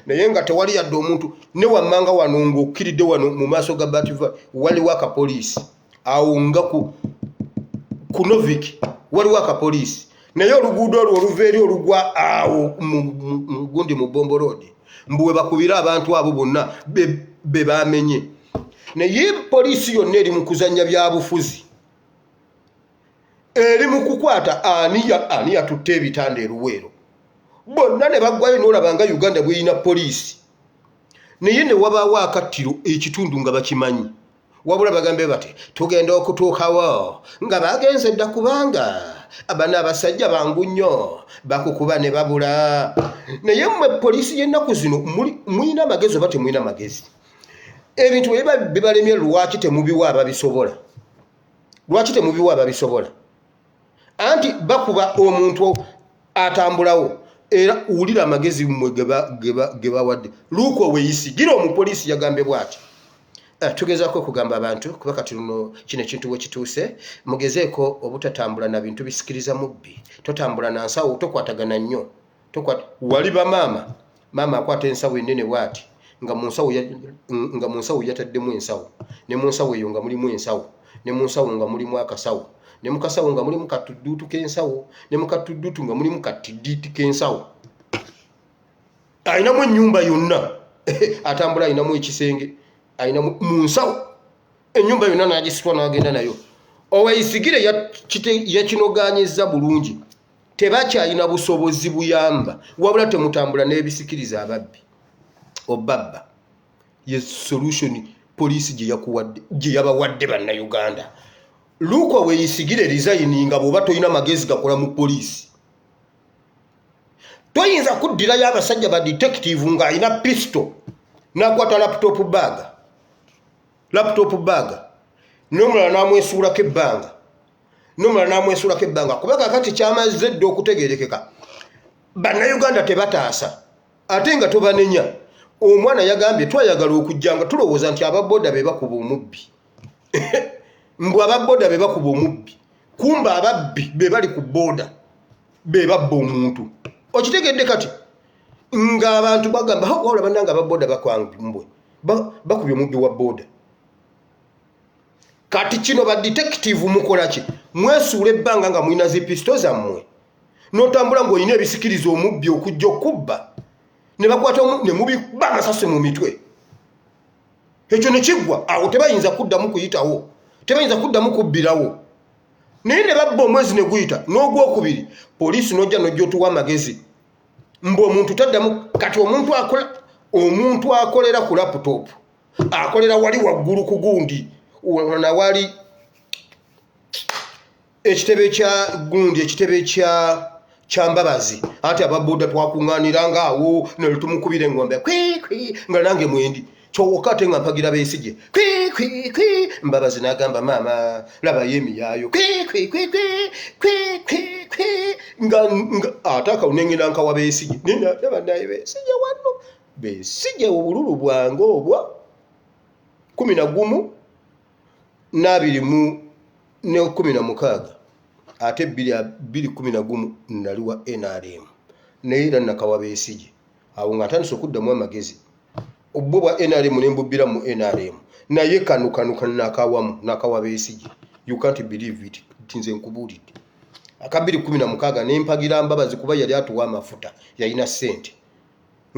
naye nga tewali yadde omuntu ne wammanga wano ng'okkiridde wano mu maaso ga Bativa waliwo akapoliisi awo nga ku Novik waliwo akapoliisi naye oluguudo olwo oluva eri olugwa awo gundi mu Bombo Road mbuwe bakubira abantu abo bonna be baamenye naye poliisi yonna eri mu kuzannya byabufuzi eri mu kukwata ani yatutte ebitanda eruweero bonna ne baggwayo n'olaba nga Uganda bweyina poliisi naye ne wabaawo akattiro ekitundu nga bakimanyi wabula bagambe bati tugenda okutuukawo nga bagenze dda kubanga abana abasajja bangu nnyo bakukuba ne babula naye mmwe poliisi y'ennaku zino muyina amagezi oba temuyina magezi ebintu bibalemye lwaki temubiwa ababisobola anti bakuba omuntu atambulawo era wulira amagezi mmwe ge bawadde luuko weeyisigira omupoliisi yagambe bw'ati tugezaako okugamba abantu kuba kati luno kino ekintu we kituuse mugezeeko obutatambula na bintu bisikiriza mubbi totambula na nsawo tokwatagana nnyo wali maama akwata ensawo ennene bw'ati nga mu nsawo yataddemu ensawo ne mu nsawo eyo nga mulimu ensawo ne mu nsawo nga mulimu akasawo ne mu kasawo nga mulimu katudduutu k'ensawo ne mu katudduutu nga mulimu katiddiiti k'ensawo ayinamu ennyumba yonna atambula ayinamu ekisenge ayina mu nsawo ennyumba yonna n'agisitwa n'agenda nayo oweeyisigire yakinogaanyizza bulungi tebakyalina busobozi buyamba wabula temutambula n'ebisikiriza ababbi obabba ye solution police gye yabawadde bannayuganda. Luko weeyisigire resigninga bw'oba toyina magezi gakola mu poliisi. Toyinza kuddirayo abasajja ba detective ng'alina pistol n'akwata laptop bag n'omulala n'amwesuulako ebbanga kubanga kati kyamaze dde okutegeerekeka bannayuganda tebataasa ate nga tobanenya. Omwana yagambye twayagala okujjanga tulowooza nti ababoda be bakuba omubbi mbw ababoda be bakuba omubbi kumba ababbi be bali ku boda be babba omuntu. Okitegedde kati ng'abantu bagamba wawula bannanga ababoda bakwambwe bakubye omubbi wa boda. Kati kino ba detective mukola ki? Mwesuula ebbanga nga mulina zipisto zammwe n'otambula ng'olina ebisikiriza omubbi okujja okubba ne bakwata ne mubikuba amasasi mu mitwe. Ekyo ne kiggwa awo tebayinza kuddamu kuyitawo, tebayinza kuddamu kubbirawo. Naye ne babba omwezi ne guyita n'ogwokubiri poliisi n'ojja n'ojja amagezi mbu omuntu taddamu. Kati omuntu akolera ku laptop akolera wali waggulu ku gundi nawali ekitebe kya gundi ekitebe kya mbabazi ate ababoda twakuŋŋaaniranga awo ne tumukubira engombe kwi nga nange mwendi kyokka ate nga mpagira Besigye kwi mbabazi n'agamba maama labayo emiyaayo kwi nga ate akawunengera nkawa Besigye naba naye Besigye wano Besigye obululu bwange obwa 11 ne 16 ate 2011 nali wa NRM naye era nakawa Besigye awo nga atandise okuddamu amagezi obwo bwa NRM ne mbubbira mu NRM naye kanukanuka nakawa Besigye. You can't believe it. Tinze nkubuulidde aka 2016 ne mpagira Mbabazi kuba yali atuwa amafuta yalina ssente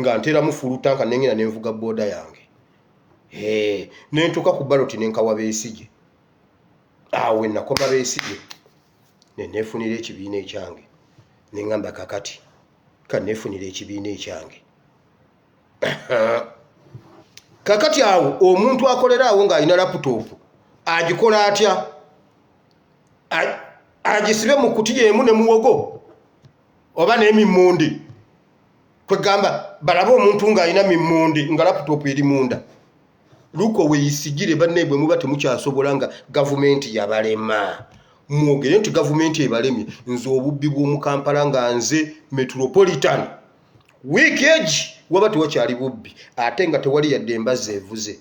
nga nteramu fulutanka nengina nenvuga boda yange nentuka ku baloti nenkawa Besigye. Awe nakoma Besigye nenefunira ekibiina ekyange nengamba kakati kanefunira ekibiina ekyange. Kakati awo omuntu akolera awo ng'alina laptop agikola atya? Agisibe mu kutiya emu ne muwogo oba n'emimmonde kwegamba balaba omuntu ng'alina mimmonde nga laptop eri munda. Luko weeyisigire banneebwe muba temukyasobola nga gavumenti yabalema. Mwogere nti gavumenti ebalemye. Nze obubbi bw'omu Kampala nga nze metropolitan wiiki egi waba tewakyali bubbi ate nga tewali yadde embazzi evuze.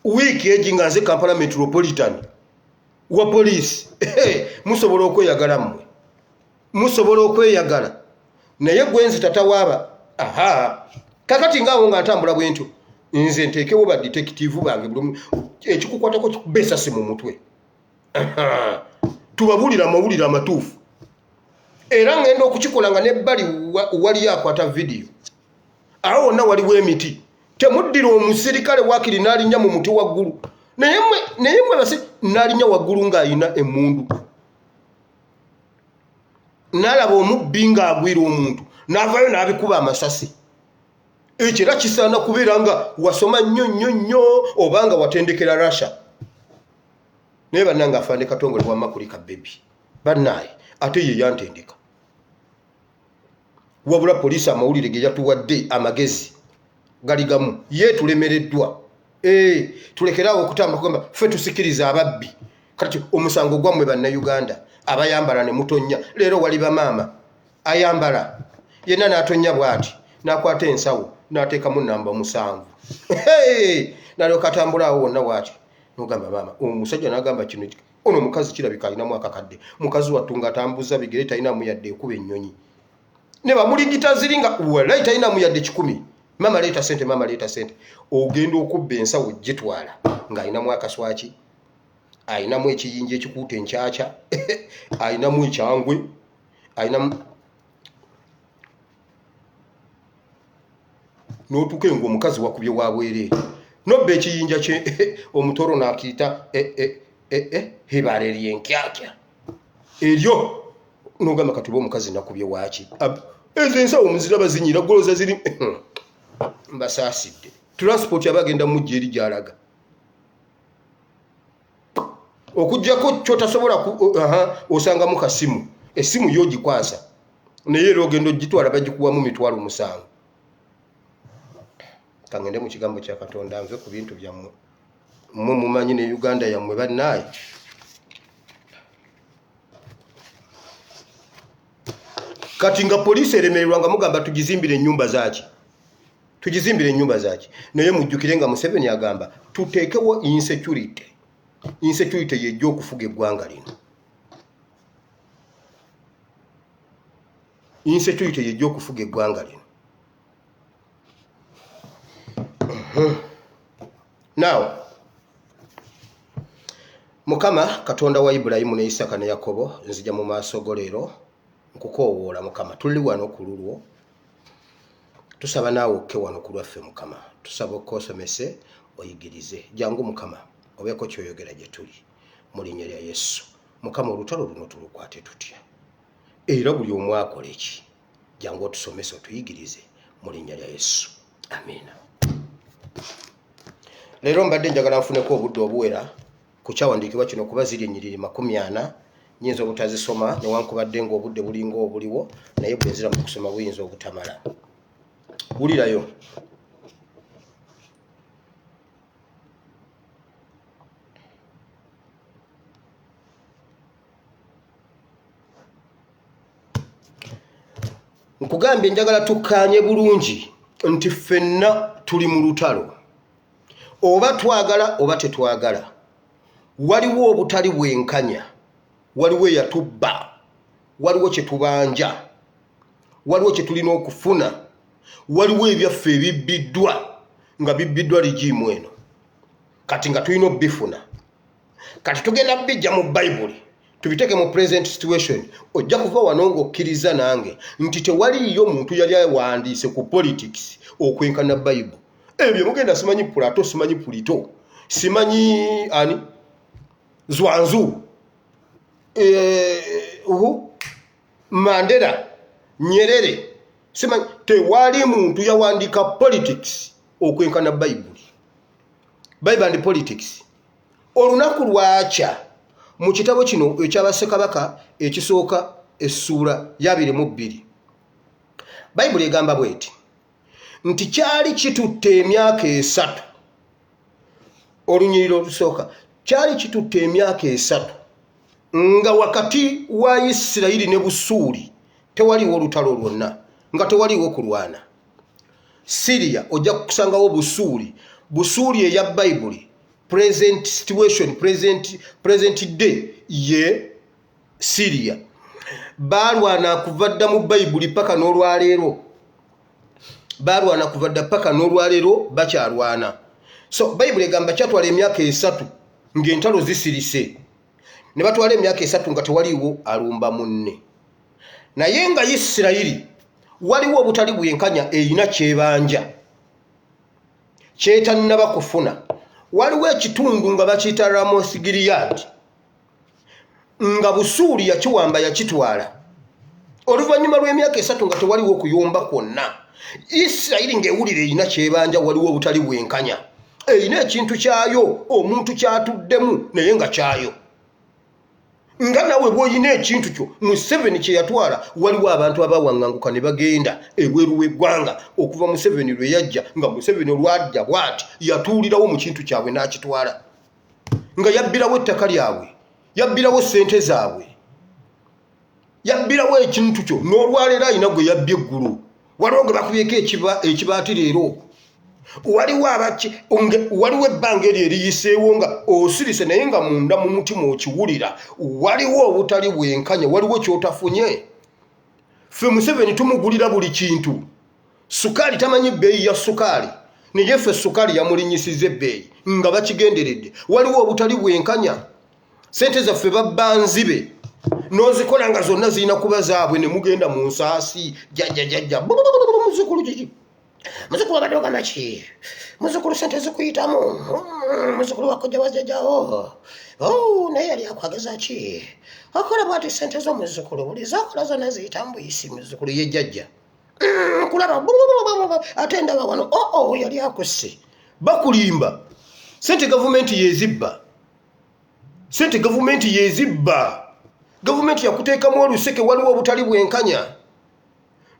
Wiiki egi nga nze Kampala metropolitan wa poliisi musobola okweyagala mmwe, musobola okweyagala naye gwenzi tatawaaba. Kakati ngaawo nga ntambula bwe ntyo nze nteekewo ba detective bange buli ekikukwatako kikuba esasi mu mutwe. Tubabuulira amawulire amatuufu era ngenda okukikola nga nebbali waliyo akwata vidiyo awo wonna waliwo emiti. Temuddira omusirikale wakiri n'alinnya mu muti waggulu naye mwe basi n'alinnya waggulu ng'alina emmundu n'alaba omubbi ng'agwira omuntu n'avaayo n'abikuba amasasi. Ekyo era kisaana kubeera nga wasoma nnyo obanga watendekera Russia. Naye bannange afande Katongole wa Makulika baby bannaye ate ye yantendeka. Wabula poliisi amawulire ge yatuwadde amagezi gali gamu ye tulemereddwa. Tulekerawo okutamba kugamba ffe tusikiriza ababbi. Kati omusango gwammwe bannayuganda abayambala ne mutonya. Leero wali bamaama ayambala yenna n'atonya bw'ati n'akwata ensawo n'ateekamu namba 7 nalyoka atambula awo wonna bw'ati n'ogamba maama omusajja n'agamba kino ono omukazi kirabika alinamu akakadde mukazi wattu ng'atambuza bigere talinamu yadde ekuba ennyonyi ne bamuligita ziringa walayi talinamu yadde 10. Mama leeta sente, mama leeta sente. Ogenda okubba ensawo gitwala ng'alinamu akaswaki, alinamu ekiyinja ekikuuta enkyakya alinamu ekyangwe, alinamu n'otuuka ngo omukazi wakubye wa bwereere nobba ekiyinja kye omutoro n'akiyita hebaale lyenkyakya eryo nogamba katuba omukazi nakubye waaki ezo ensawo muziraba zinyira goloza ziri mbasaasidde transport abagenda mujja eri gyalaga okujjako kyotasobola osanga mu kasimu essimu yogikwasa naye era ogenda ogitwala bagikuwamu mitwalo 7 kangende mu kigambo kya Katonda nve ku bintu byammwe mmwe mumanyi ne Uganda yammwe bannaye kati nga poliisi eremererwa nga mugamba tugizimbire ennyumba zaaki naye mujjukire nga Museveni agamba tuteekewo insecurity yejja okufuga eggwanga lino now Mukama Katonda wa Ibulayimu ne Isaka ne Yakobo nzija mu maaso go leero nkukoowoola Mukama tuli wano ku lulwo tusaba naawe okke wano ku lwaffe Mukama tusaba okosomese oyigirize jangu Mukama obeeko kyoyogera gye tuli mu linnya lya Yesu Mukama olutalo luno tulukwate tutya era buli omu akola eki jangu otusomese otuyigirize mu linnya lya Yesu amiina. Leero mbadde njagala nfuneko obudde obuwera ku kyawandiikibwa kino kuba ziri ennyiriri 40 nyinza obutazisoma newankubadde ng'obudde bulinga obuliwo naye bwenzira mu kusoma buyinza obutamala. Wulirayo. Nkugambye njagala tukkaanye bulungi nti ffenna tuli mu lutalo. Oba twagala oba tetwagala. Waliwo obutali bwenkanya. Waliwo eyatubba. Waliwo kye tubanja. Waliwo kye tulina okufuna. Waliwo ebyaffe ebibbiddwa nga bibbiddwa ligimu eno. Kati nga tulina obbifuna. Kati tugenda bijja mu Bayibuli. Tubiteke mu present situation. Ojja kuva wano ng'okkiriza nange nti tewaliyo muntu yali awandiise ku politics okwenkana Bayibuli. Ebyo mugenda simanyi Plato, simanyi Pulito, simanyi ani Zwanzu, Mandela, Nyerere, simanyi tewali muntu yawandika politics okwenkana Bayibuli. Bible and politics. Olunaku lwakya mu kitabo kino eky'Abassekabaka ekisooka essuula ya 22 Bayibuli egamba bweti nti kyali kitutte emyaka 3 olunyiriro olusooka kyali kitutte emyaka 3 nga wakati wa Isirayiri ne Busuuli tewaliwo olutalo lwonna nga tewaliwo kulwana. Syria ojja kusangawo Busuuli eya Bayibuli present situation present day ye Syria balwana kuva dda mu Bayibuli paka n'olwaleero bakyalwana. So Bayibuli egamba kyatwala emyaka 3 ng'entalo zisirise ne batwala emyaka 3 nga tewaliwo alumba munne. Naye nga Isirayiri waliwo obutali bwenkanya eyina kyebanja kyetannaba kufuna. Waliwo ekitundu nga bakiyita Ramosi Gileadi nga Busuuli yakiwamba yakitwala. Oluvannyuma lw'emyaka 3 nga tewaliwo okuyomba kwonna. Isirayiri ng'ewulira eyina kyebanja waliwo obutali bwenkanya. Eyina ekintu kyayo omuntu kyatuddemu naye nga kyayo. Nga nawe bw'oyina ekintu kyo Museveni kye yatwala waliwo abantu abawaŋŋanguka ne bagenda ebweru w'eggwanga okuva Museveni lwe yajja nga Museveni olwadda bw'ati yatuulirawo mu kintu kyabwe n'akitwala. Nga yabbirawo ettaka lyabwe, yabbirawo ssente zaabwe, yabbirawo ekintu kyo n'olwaleero ayina gwe yabbye eggulu. Waliwo nga bakubyeko ekibaati leero. Waliwo ebbanga eryo eriyiseewo nga osirise naye nga munda mu mutima okiwulira. Waliwo obutali bwenkanya, waliwo kyotafunye. Ffe Museveni tumugulira buli kintu. Sukaali tamanyi bbeeyi ya sukaali naye ffe sukaali yamulinyisiza ebbeeyi nga bakigenderedde. Waliwo obutali bwenkanya. Sente zaffe babba nzibe n'ozikola nga zonna zirina kuba zaabwe ne mugenda mu nsaasi jjajjajjajja muzukulu kiki muzukulu abadde maki muzukulu sente zikuyitamu muzukulu wakojja wazajjawo naye yali akwageza ki akola bwati sente z'omuzukulu buli zakola zonna ziyitamu buyisi muzukulu yejjajja kulaba ate ndaba wano yali akusse bakulimba sente gavumenti yezibba sente gavumenti yezibba gavumenti yakuteekamu oluseke waliwo obutali bwenkanya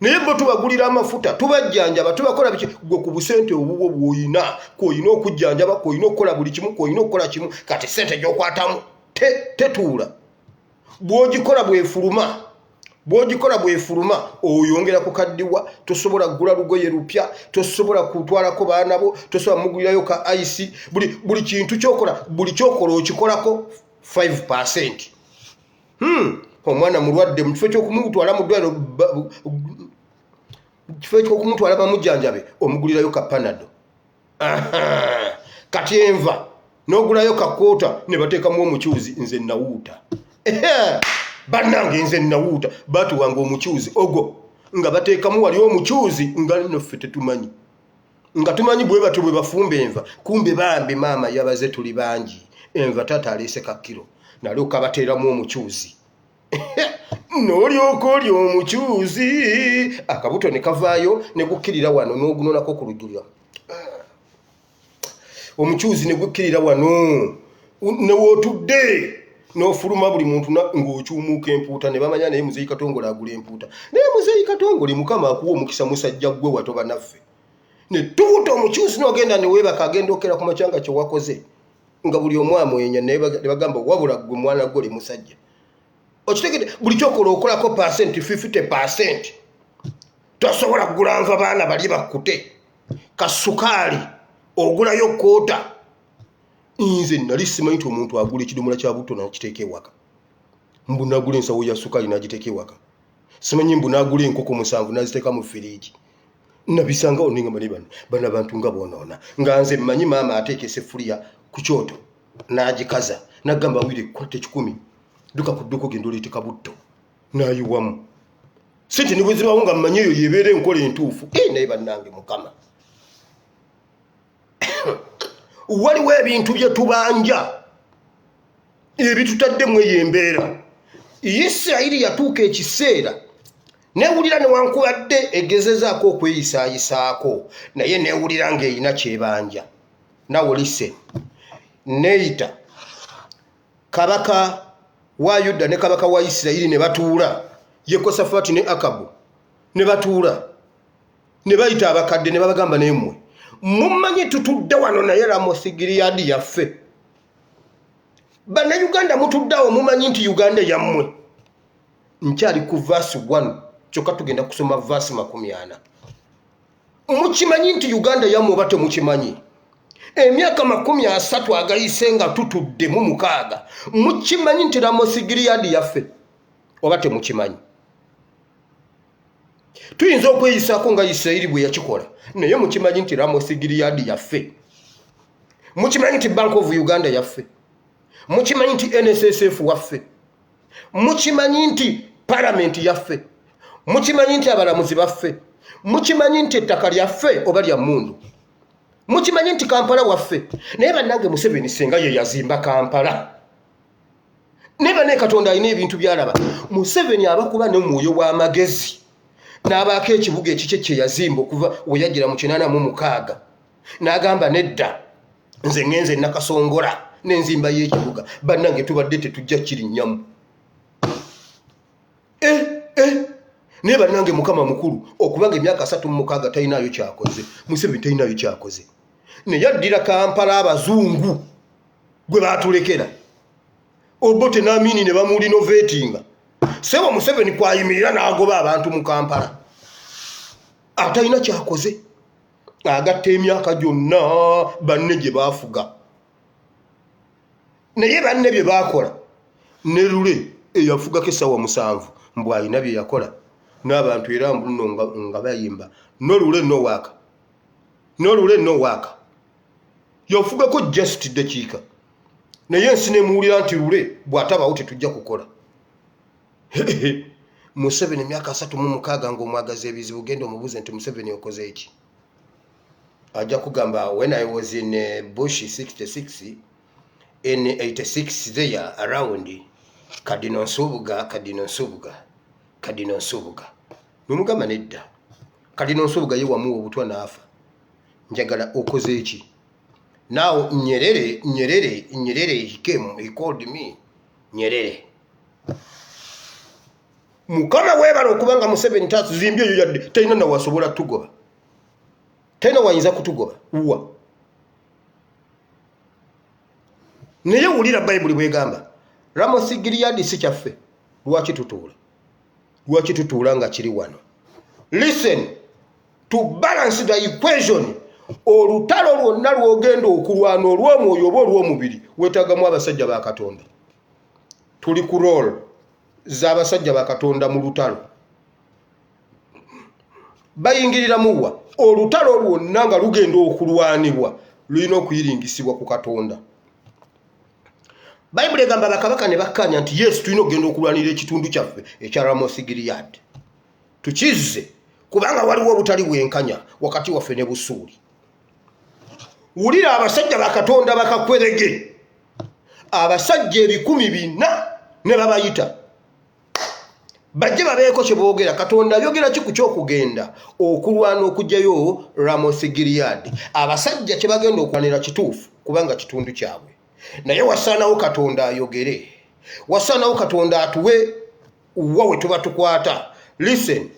naye bo tubagulira amafuta tubajjanjaba tubakola biki gwe ku busente obubwo bw'oyina k'oyina okujjanjaba k'oyina okukola buli kimu k'oyina okukola kimu kati sente gy'okwatamu tetuula bw'ogikola bw'efuluma oyongera kukaddiwa tosobola kugula lugoye lupya tosobola kutwalako baana bo tosobola mugulirayo ka ice buli kintu kyokola buli kyokola okikolako 5%. Omwana mulwadde mu kifo ky'okumutwala mu ddwaliro kifo ky'okumutwala bamujjanjabe omugulirayo ka panado kati enva n'ogulayo ka koota ne bateekamu omukyuzi nze nawuuta bannange nze nawuuta batuwanga omukyuzi ogwo nga bateekamu wali omukyuzi nga noffe tetumanyi nga tumanyi bwe batyo bwe bafumba enva kumbe bambi maama yabaze tuli bangi enva taata aleese ka kiro nalyoka bateeramu omukyuzi n'olyoka oli omukyuzi akabuto ne kavaayo ne gukkirira wano n'ogunonako ku lujjulira omukyuzi ne gukkirira wano newootudde n'ofuluma buli muntu ng'okyumuuka empuuta ne bamanya naye muzeeyi katongole agula empuuta naye muzeeyi katongole mukama akuwa omukisa musajja gwe watoba naffe ne tuuta omukyuzi n'ogenda ne weebaka agenda okera ku makyanga kye wakoze nga buli omwamu enya ne bagamba wabula gwe mwana gwe oli musajja okitegedde buli kyokola okolako 50% tosobola kugula nva baana bali bakkute kasukaali ogulayo koota nze nali simanyi nti omuntu agula ekidomola kya buto nakiteeka ewaka mbu nagula ensawo ya sukaali nagiteeka ewaka simanyi mbu nagula enkoko 7 naziteeka mu firiigi nabisangawo nengamba ne bano abantu nga boonoona nga nze mmanyi maama ateeka eseffuliya ku kyoto n'agikaza nagamba wire kwate 10 duka ku dduuka genda oleeteka butto n'ayiwamu sente ne bwe zibawo nga mmanyi eyo yebeera enkola entuufu naye bannange mukama waliwo ebintu bye tubanja ebitutaddemu eyo embeera Isirayiri yatuuka ekiseera newulira newankubadde egezezaako okweyisaayisaako naye newulira ng'erina kyebanja nawulise neeyita kabaka wa Yuda ne kabaka wa Isirayiri ne batuula Yekosafaati ne Akabu ne batuula ne bayita abakadde ne babagamba n'emmwe mumanyi tutudde wano naye Ramosi Giliyadi yaffe bannayuganda mutuddeawo mumanyi nti Uganda yammwe nkyali ku verse 1 kyokka tugenda kusoma verse 40 mukimanyi nti Uganda yammwe oba temukimanyi emyaka 30 agayise nga tutudde mu mukaaga mukimanyi nti Ramosi Giliyadi yaffe oba temukimanyi tuyinza okweyisaako nga Isirayiri bwe yakikola naye mukimanyi nti Ramosi Giliyadi yaffe mukimanyi nti Bank of Uganda yaffe mukimanyi nti NSSF waffe mukimanyi nti Parliament yaffe mukimanyi nti abalamuzi baffe mukimanyi nti ettaka lyaffe oba lya mmundu mukimanyi nti Kampala waffe naye bannange Museveni senga ye yazimba Kampala naye banne Katonda alina ebintu byalaba Museveni abakuba n'omwoyo w'amagezi n'abaako ekibuga ekikye kye yazimba okuva we yajjira mu 86 n'agamba nedda nze ngenze nakasongola n'enzimba y'ekibuga bannange tubadde tetujja kirinnyamu naye bannange Mukama mukulu okubanga emyaka 36 talinayo kyakoze Museveni talinayo kyakoze naye addira Kampala abazungu gwe baatulekera Obote n'Amini ne bamulinovetinga sebo Museveni kwayimirira n'agoba abantu mu Kampala atalina kyakoze agatta emyaka gyonna banne gye baafuga naye banne bye baakola ne Lule eyafugako essaawa 7 mbw alina bye yakola n'abantu era mbuno nga bayimba no Lule no waaka yafugako just dakiika naye ensi nemuwulira nti Lule bw'atabawo tetujja kukola Museveni emyaka 36 ng'omwagaza ebizibu genda omubuuze nti Museveni okoze eki ajja kugamba when I was in Bush 66 in 86 there around kadino nsubuga numugamba nedda kadino nsubuga ye wamuwa obutwa naafa njagala okoze eki now Nyerere he called me Nyerere mukama webala okubanga Museveni tazimbye yo yadde talina na wasobola tugoba tena wayinza kutugoba uwa naye wulira Bible bwegamba Ramosi Gileadi si kyaffe lwaki tutuula nga kiri wano. Listen, to balance the equation olutalo lwonna lwogenda okulwana olw'omwoyo oba olw'omubiri weetagamu abasajja ba Katonda. Tuli ku roll z'abasajja ba Katonda mu lutalo bayingirira muwa olutalo lwonna nga lugenda okulwanibwa lulina okuyiringisibwa ku Katonda. Bible egamba bakabaka ne bakkanya nti yes tulina okugenda okulwanira ekitundu kyaffe ekya Ramosi Gileadi tukizze kubanga waliwo obutali bwenkanya wakati waffe ne Busuuli. Wulira abasajja ba Katonda bakakwerege abasajja 400 ne babayita bajje babeeko kye boogera. Katonda yogera ki ku ky'okugenda okulwana okugyayo Ramosi Gileadi. Abasajja kye bagenda okulwanira kituufu kubanga kitundu kyabwe, naye wasaanawo Katonda ayogere, wasaanawo Katonda atuwe wawe tuba tukwata. Listen,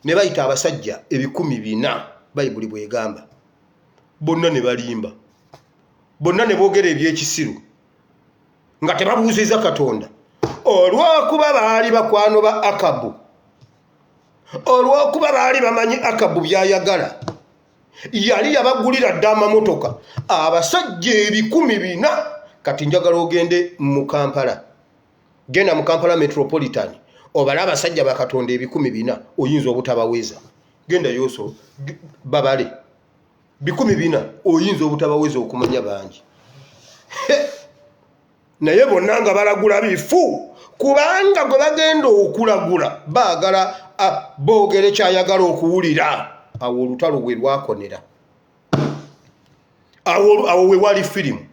ne bayita abasajja 400 Bible bwegamba, bonna ne balimba, bonna ne boogera ebyekisiru nga tebabuuziza Katonda. Olw'okuba baali bakwano ba Akabu, olw'okuba baali bamanyi Akabu byayagala, yali yabagulira dda amamotoka. Abasajja 400 kati njagala ogende mu Kampala, genda mu Kampala Metropolitan obala abasajja ba Katonda 400 oyinza obutabaweza. Genda yoso babale 400 oyinza obutabaweza okumanya bangi. Naye bonna nga balagula bifu kubanga gwe bagenda okulagula baagala boogere kyayagala okuwulira. Awo olutalo bwe lwakonera, awo we wali firimu.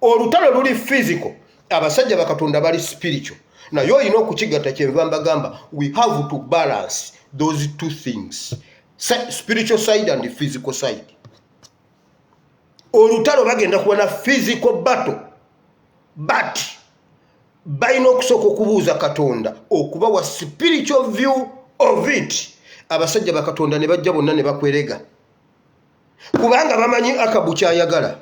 Olutalo luli physical, abasajja ba Katonda bali spiritual. Naye olina okukigatta kyenva mbagamba, we have to balance those two things, spiritual side and physical side. Olutalo bagenda kuba na physical battle, but balina okusooka okubuuza Katonda okubawa spiritual view of it. Abasajja ba Katonda ne bajja bonna ne bakwerega kubanga bamanyi Akabu kyayagala,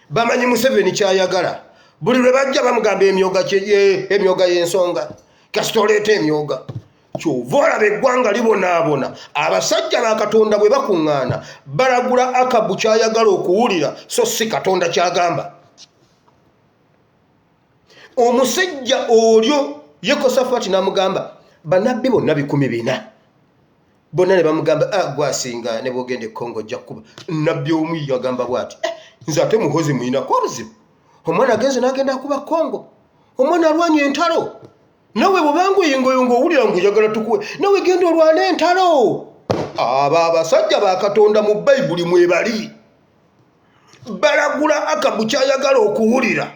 bamanyi Museveni kyayagala. Buli lwe bajja bamugamba emyoga y'ensonga kasita oleeta emyoga. Kyova olaba eggwanga libonaabona. Abasajja ba Katonda bwe bakuŋŋaana balagula Akabu kyayagala okuwulira, so si Katonda kyagamba. Omusajja olyo Yekosafati n'amugamba bannabbi bonna 400 bonna ne bamugamba gwasinga ne bwogende Kongo ojja kuba. Nabbi omu yagamba bw'ati, nze ate muhozi muyinako obuzibu. Omwana agenze n'agenda kuba Kongo, omwana alwanye entalo, nawe bw'obanga oyingoyingo owulira ngu njagala tukuwe, nawe genda olwane entalo. Abo abasajja ba Katonda mu Bayibuli mwebali balagula Akabu kyayagala okuwulira,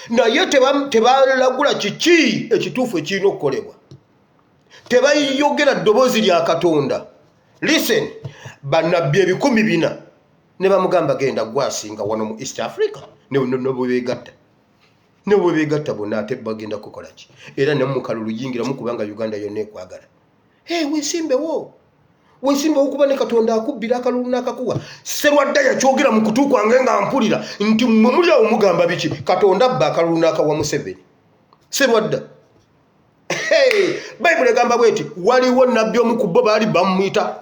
naye tebalagula kiki ekituufu ekirina okukolebwa. Tebayogera ddoboozi lya Katonda. Listen, bannabbi 400 ne bamugamba genda gwasinga wano mu East Africa. Ne bwe beegatta bonna ate bagenda kukola ki? Era ne mu kalulu yingiramu kubanga Uganda yonna ekwagala. Weesimbewo kuba ne Katonda akubbira akalulu n'akakuwa. Serwadda yakyogera mu kutu kwange nga mpulira nti mmwe muli awo mugamba biki? Katonda abba akalulu n'akawa Museveni. Serwadda. Bible egamba bweti, waliwo nabbi omu ku bo baali bamuyita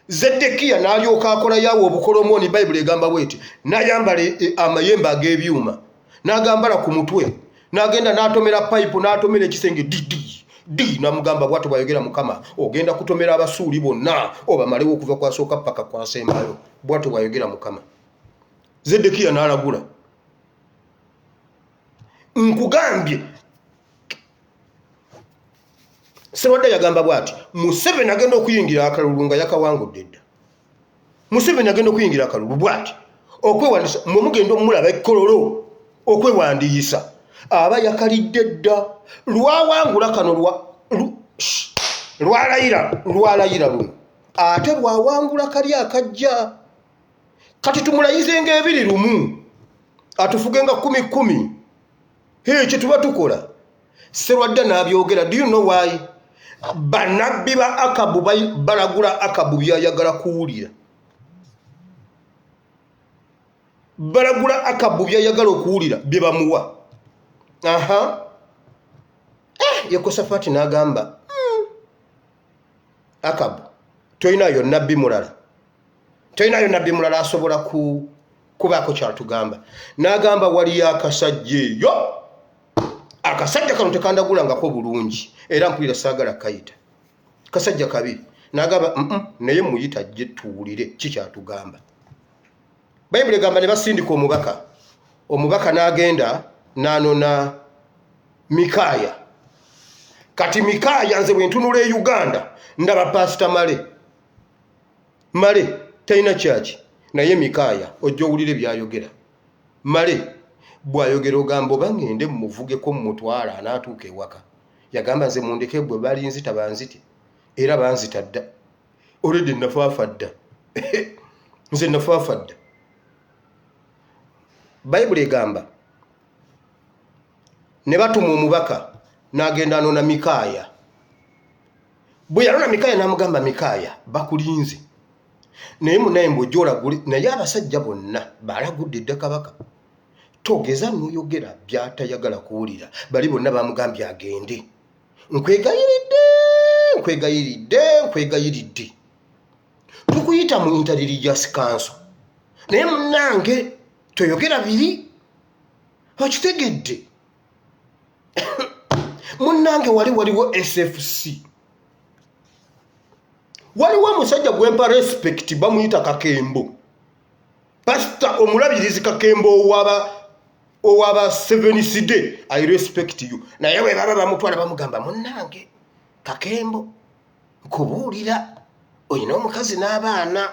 Zedekiya n'alyoka akola yawo obukolomoni. Bible egamba bweti, n'ayambala amayembe ag'ebyuma n'agambala ku mutwe, n'agenda n'atomera pipe, n'atomera ekisenge di n'amugamba bw'atyo bw'ayogera Mukama, ogenda kutomera Abasuuli bonna obamalewo okuva kwasooka paka kwasembayo. Bw'atyo bw'ayogera Mukama. Zedekiya n'alagula. Nkugambye Sserwadda yagamba bw'ati, Museveni agenda okuyingira akalulu nga yakawangudde dda. Museveni agenda okuyingira akalulu bw'ati okwewandiisa mwe mugenda omulaba ekkololo okwewandiisa aba yakalidde dda lwawangula kano lwalayira luno ate lwawangula kali akajja kati tumulayize nga 2-1 atufuge nga 10-10 kye tuba tukola. Sserwadda n'abyogera. Do you know why? Bannabbi ba Akabu balagula Akabu byayagala kuwulira. Balagula Akabu byayagala okuwulira bye bamuwa. Yekosafaati n'agamba Akabu toyinayo nabbi mulala. Toyinayo nabbi mulala asobola kubaako kyatugamba. N'agamba waliyo akasajja eyo. Akasajja kano tekandagulangako bulungi era mpulira saagala kayita. Kasajja kabi. N'agamba naye muyita ajje tuwulire kikyatugamba. Bayibuli egamba ne basindika omubaka. Omubaka n'agenda n'anona Mikaaya. Kati Mikaaya nze bwe ntunula e Uganda ndaba Pastor Male talina kyaki naye Mikaaya ojja owulire byayogera. Male bw'ayogera ogamba oba ngende muvugeko mumutwala anaatuuka ewaka. Yagamba nze mundeke bwe bali nzita banzite era banzita dda. Olede nafaafa dda. Nze nafaafa dda. Bayibuli egamba ne batuma omubaka n'agenda anona Mikaaya. Bwe yalona Mikaaya n'amugamba Mikaaya bakulinze. Naye munaye mbw'ojjolagule naye abasajja bonna balagudde dda kabaka. Togeza n'oyogera by'atayagala kuwulira. Bali bonna bamugambye agende. Nkwegayiridde. Tukuyita mu Inter-Religious Council. Naye munnange toyogera biri. Okitegedde. Munnange waliwo SFC. Waliwo omusajja gwempa respect bamuyita Kakembo. Pastor omulabirizi Kakembo owaba 7th day. I respect you. Naye bwe baba bamutwala bamugamba munnange Kakembo nkubuulira oyina omukazi n'abaana.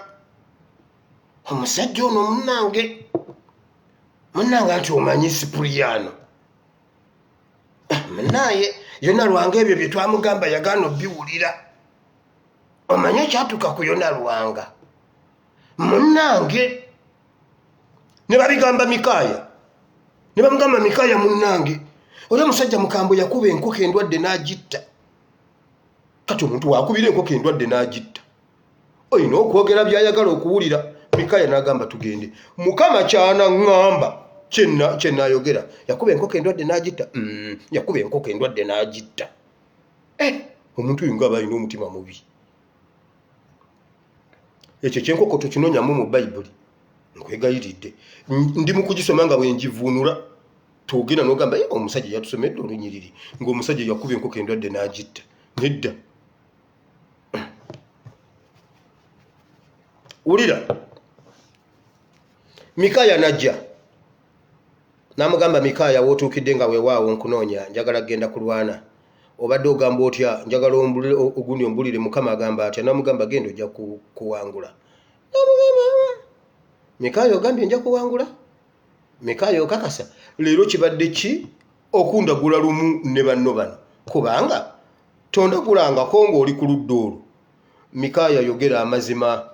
Omusajja ono munnange anti omanyi Sipuriano. Munaye yonna Lwanga ebyo bye twamugamba yagaana obiwulira. Omanyi ekyatuuka ku yonna Lwanga. Munnange ne babigamba Mikaaya. Ne bamugamba Mikaaya munnange oli omusajja mukambwe yakuba enkoko endwadde n'agitta. Kati omuntu wakubira enkoko endwadde n'agitta. Oyina okwogera byayagala okuwulira. Mikaaya n'agamba tugende. Mukama kyana ngamba kyenayogera. Yakuba enkoko endwadde n'agitta. Yakuba enkoko endwadde n'agitta. Omuntu oyo ng'aba alina omutima mubi. Ekyo kyenkoko tukinonyamu mu Bayibuli. Nkwegayiridde. Ndi mu kugisoma nga bwe ngivuunula. Togenda n'ogamba omusajja yatusomedde olunyiriri ng'omusajja yakuba enkoko endwadde n'agitta. Nedda. Wulira. Mikaaya najja. N'amugamba Mikaaya wootuukidde nga weewaawo nkunoonya njagala genda kulwana. Obadde ogamba otya njagala ogundi ombulire Mukama agamba atya. N'amugamba genda ojja kuwangula. Mikaaya ogambye nja kuwangula? Mikaaya okakasa. Leero kibadde ki okundagula lumu ne banno bano? Kubanga tondagulangako ng'oli ku ludda olwo. Mikaaya yogera amazima.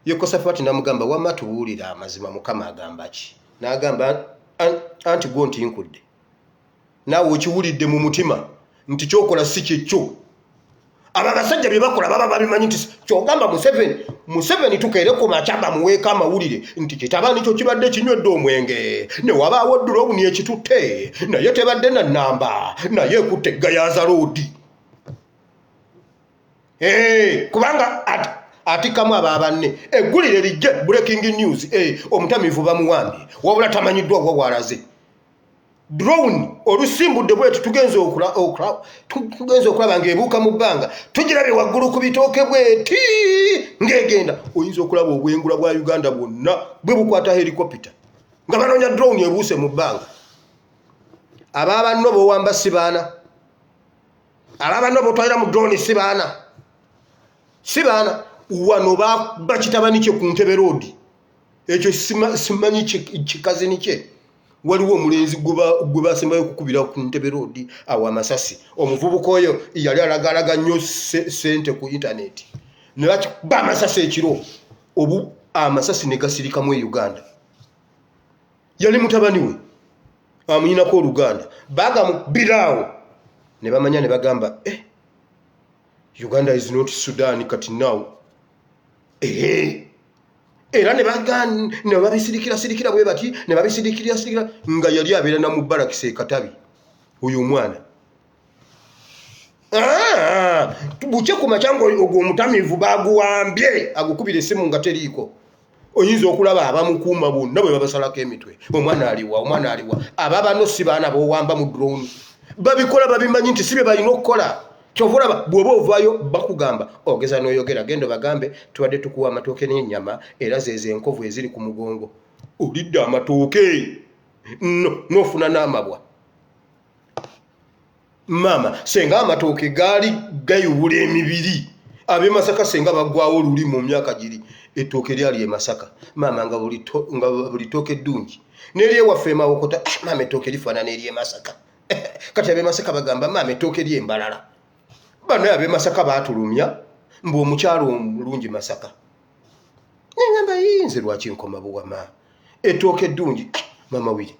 Yekosafaati n'amugamba wamma tuwulira amazima Mukama agamba ki? N'agamba anti gwo ntinkudde. Naawe okiwulidde mu mutima nti kyokola si kyekyo. Abo abasajja bye bakola baba babimanyi nti kyogamba Museveni tukeere ku makyamba muweeka amawulire nti kitabaani kyo kibadde kinywedde omwenge ne wabaawo Durowuni ekitutte naye tebadde na nnamba naye ekutte Gayaza Roodi. Kubanga atikamu aba banne eggulire lijje breaking news omutamiivu bamuwambye wabula tamanyiddwa wa walaze. Drone olusimbudde bwetu tugenze okulaba ng'ebuuka mu bbanga tugirabye waggulu ku bitooke bweti ng'egenda. Oyinza okulaba obwengula bwa Uganda bwonna bwe bukwata helikopita nga banoonya drone ebuuse mu bbanga. Abaabanno b'owamba si baana. ababano botwalira mu drone si baana wano bakitabani kye ku Ntebe road ekyo simanyi kikazi nikye waliwo omulenzi gwe basembayo kukubira ku Ntebe road awa amasasi omuvubuka oyo yali alagalaga nnyo sente ku internet ne bakuba amasasi ekiro obu amasasi ne gasirika mu Uganda yali mutabani we amunyinako Oluganda bagamubiraawo ne bamanya ne bagamba Uganda is not Sudan kati now era ne bagana ne babisirikira bwe bati ne babisirikira nga yali abeera na mu barakisi e Katabi uyu mwana buche ku macyango ogwo omutamivu baguwambye agukubira esimu nga teriiko oyinza okulaba abamukuuma bonna bwe babasalako emitwe omwana aliwa ababano si baana bowamba mu drone babikola babimanyi nti sibe balina okukola kyovulaba bw'oba ovaayo bakugamba ogeza n'oyogera gendo bagambe tubadde tukuwa amatooke n'ennyama era zezo enkovu eziri ku mugongo olidde amatooke n'ofuna n'amabwa mama senga amatooke gaali gayubula emibiri ab'e Masaka senga baggwawo luli mu myaka giri ettooke lyali e Masaka mama nga buli tooke ddungi n'eryewaffe emawokota mama ettooke lifaanana ery'e Masaka kati ab'e Masaka bagamba mama ettooke ly'embalala bano ab'e Masaka baatulumya mbu omukyalo omulungi Masaka nengamba yinze lwaki nkoma buwama ettooke ddungi mama wiri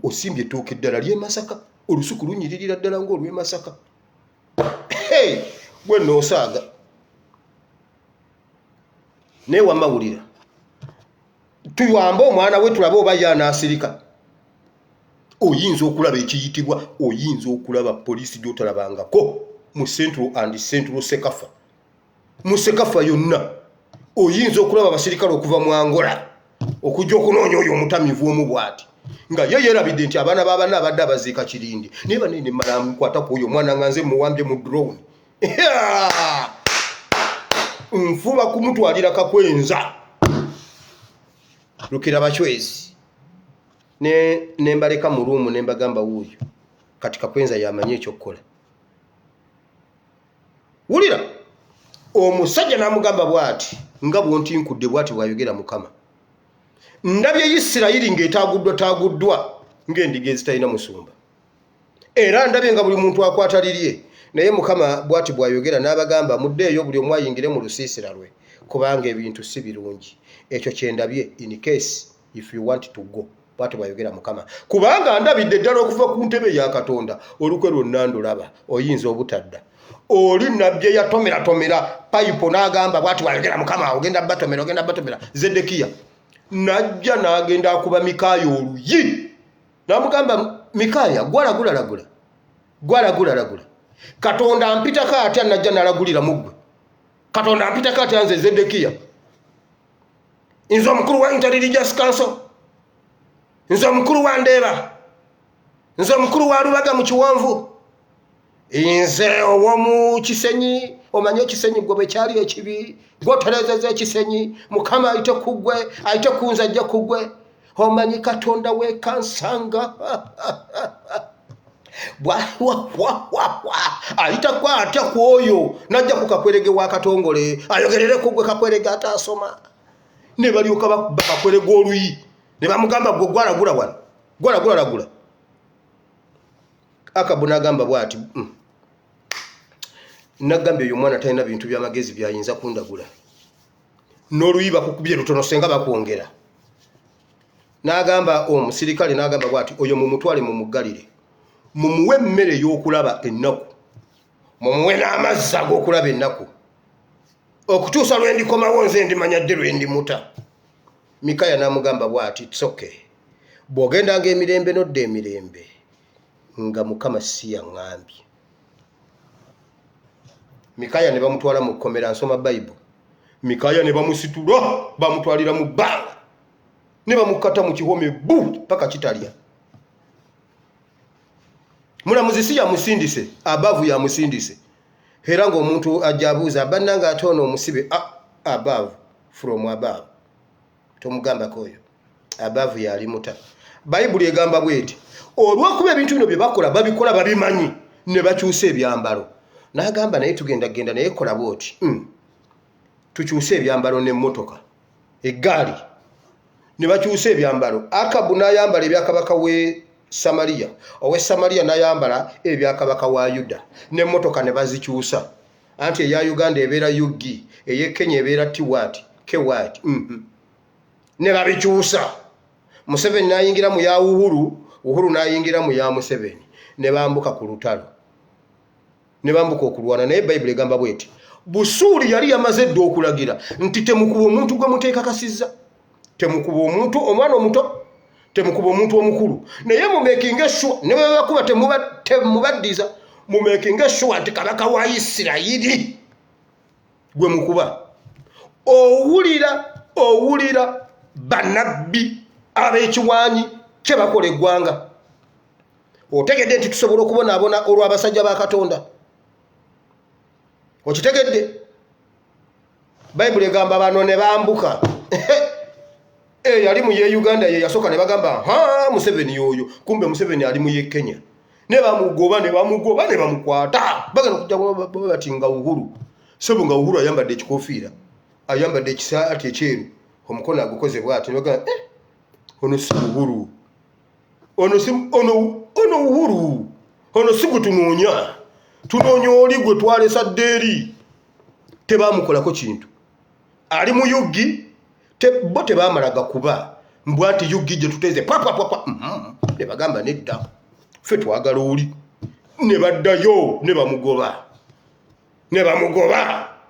osimbye ettooke eddala ly'e Masaka olusuku lunyiririra ddala ng'olw'e Masaka gwe noosaaga naye wamawulira tuyambe omwana we tulabe oba yanaasirika oyinza okulaba ekiyitibwa oyinza okulaba poliisi gy'otalabangako mu Central and Central Sekafa mu Sekafa yonna oyinza okulaba abasirikale okuva mu Angola okujja okunoonya oyo omutamivu omu bw'ati nga ye yeerabidde nti abaana b'abanna abadde abaziika Kirindi naye banene mala mukwata ku oyo omwana nga nze muwambye mu drone nfuba kumutwalira kakwenza lukira bachwezi ne mbaleka mu ruumu ne mbagamba wuuyo kati kakwenza yamanye ekyokukola wulira omusajja n'amugamba bw'ati nga bwontinkudde bw'ati bwayogera Mukama ndabye Isirayiri ng'etaaguddwa ng'endiga ezitalina musumba era ndabye nga buli muntu akwata lirye naye Mukama bw'ati bwayogera n'abagamba muddeeyo buli omu ayingire mu lusiisira lwe kubanga ebintu si birungi ekyo kyendabye in case if you want to go bw'ati bwayogera Mukama kubanga ndabidde ddala okuva ku ntebe ya Katonda olukwe lwonna ndulaba oyinza obutadda oli nabye yatomera payipo n'agamba bw'ati bwayogera Mukama ogenda batomera Zedekiya najja n'agenda akuba Mikaya oluyi n'amugamba Mikaya gwalagula Katonda ampitako atya najja n'alagulira muggwe Katonda ampitako atya nze Zedekiya nze omukulu wa Intelligence Council nze omukulu wa Ndeeba nze omukulu wa Lubaga mu Kiwonvu nze ow'omu Kisenyi omanyi Ekisenyi gwe bwe kyali ekibi gwoterezeza Ekisenyi Mukama ayite kuggwe ayite kunza ajja kuggwe omanyi Katonda wekansanga ayita kwatya kwoyo najja kukakwerege wa Katongole ayogerere kuggwe kakwerege ataasoma ne balyoka bakakwerege oluyi ne bamugamba gwe gwalagula Akabu n'agamba bw'ati nagambye oyo mwana talina bintu by'amagezi byayinza kundagula n'oluyi bakukubye lutono senga bakwongera n'agamba omusirikale n'agamba bw'ati oyo mumutwale mumuggalire mumuwe emmere y'okulaba ennaku mumuwe n'amazzi ag'okulaba ennaku okutuusa lwe ndikomawo nze ndimanya dde lwe ndimuta Mikaya n'amugamba bw'ati it's okay bw'ogendanga emirembe nodda emirembe nga Mukama si yaŋŋambye Mikaya ne bamutwala mu kkomera nsoma Bible Mikaya ne bamusitula bamutwalira mu bbanga ne bamukata mu kihome paka kitalya mulamuzi si yamusindise abavu yamusindise era ng'omuntu ajja abuuza bannanga atoona omusibe above from above tomugambako oyo above yali muta Bayibuli egamba bweti olw'okuba ebintu bino bye bakola babikola babimanyi ne bakyusa ebyambalo. N'agamba naye tugenda naye kola bw'oti. Tukyusa ebyambalo n'emmotoka. Eggaali. Ne bakyusa ebyambalo. Akabu n'ayambala ebyakabaka w'e Samariya. Ow'e Samariya n'ayambala ebyakabaka wa Yuda. N'emmotoka ne bazikyusa. Anti eya Uganda ebeera Yugi, ey'e Kenya ebeera Tiwati, Kewati. Ne babikyusa. Museveni n'ayingira mu ya Uhuru, Uhuru n'ayingira mu ya Museveni. Ne bambuka ku lutalo. Ne bambuka okulwana. Naye Bayibuli egamba bw'eti, Busuuli yali yamaze dda okulagira nti temukuba omuntu gwe muteekakasizza. Temukuba omuntu omwana omuto, temukuba omuntu omukulu. Naye mumekinga sure, ne bwe bakuba temubaddiza, mumekinga sure nti kabaka wa Isirayiri gwe mukuba. Owulira bannabbi ab'ekiwaanyi kye bakola eggwanga. Otegedde nti tusobola okubonaabona olw'abasajja ba Katonda? Okitegedde? Bayibuli egamba bano ne bambuka. Yali mu ye Uganda ye yasooka ne bagamba Museveni yoyo. Kumbe Museveni ali mu ye Kenya. Ne bamugoba ne bamukwata. Bagenda okujja bati nga Uhuru. Sebo nga Uhuru ayambadde ekikofiira. Ayambadde ekisaati ekyeru. Omukono agukoze bw'ati. Ne bagamba ono si Uhuru. Ono Uhuru. Ono si gwe tunoonya. Tunoonya oli gwe twalesa ddeeri. Tebaamukolako kintu. Ali mu Yugi. Bo tebaamalaga kuba mbwa nti Yugi gye tuteeze papa. Ne bagamba nedda. Ffe twagala oli. Ne baddayo ne bamugoba.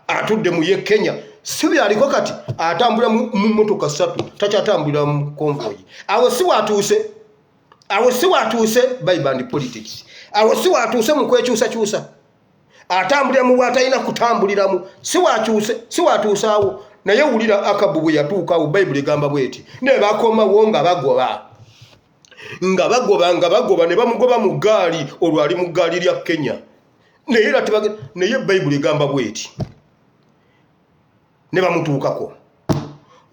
Atudde mu ye Kenya. Si byaliko kati atambula mu mmotoka 3. Takyatambulira mu konvoyi. Awo si watuuse Bible politics. Awo si watuuse mu kwekyusa. Atambulira mu bw'atalina kutambuliramu. Si watuuse awo. Naye wulira Akabu bwe yatuukawo. Bayibuli egamba bw'eti, ne bakomawo nga bagoba ne bamugoba mu ggaali. Olwo ali mu ggaali lya Kenya. Naye Bayibuli egamba bw'eti, ne bamutuukako.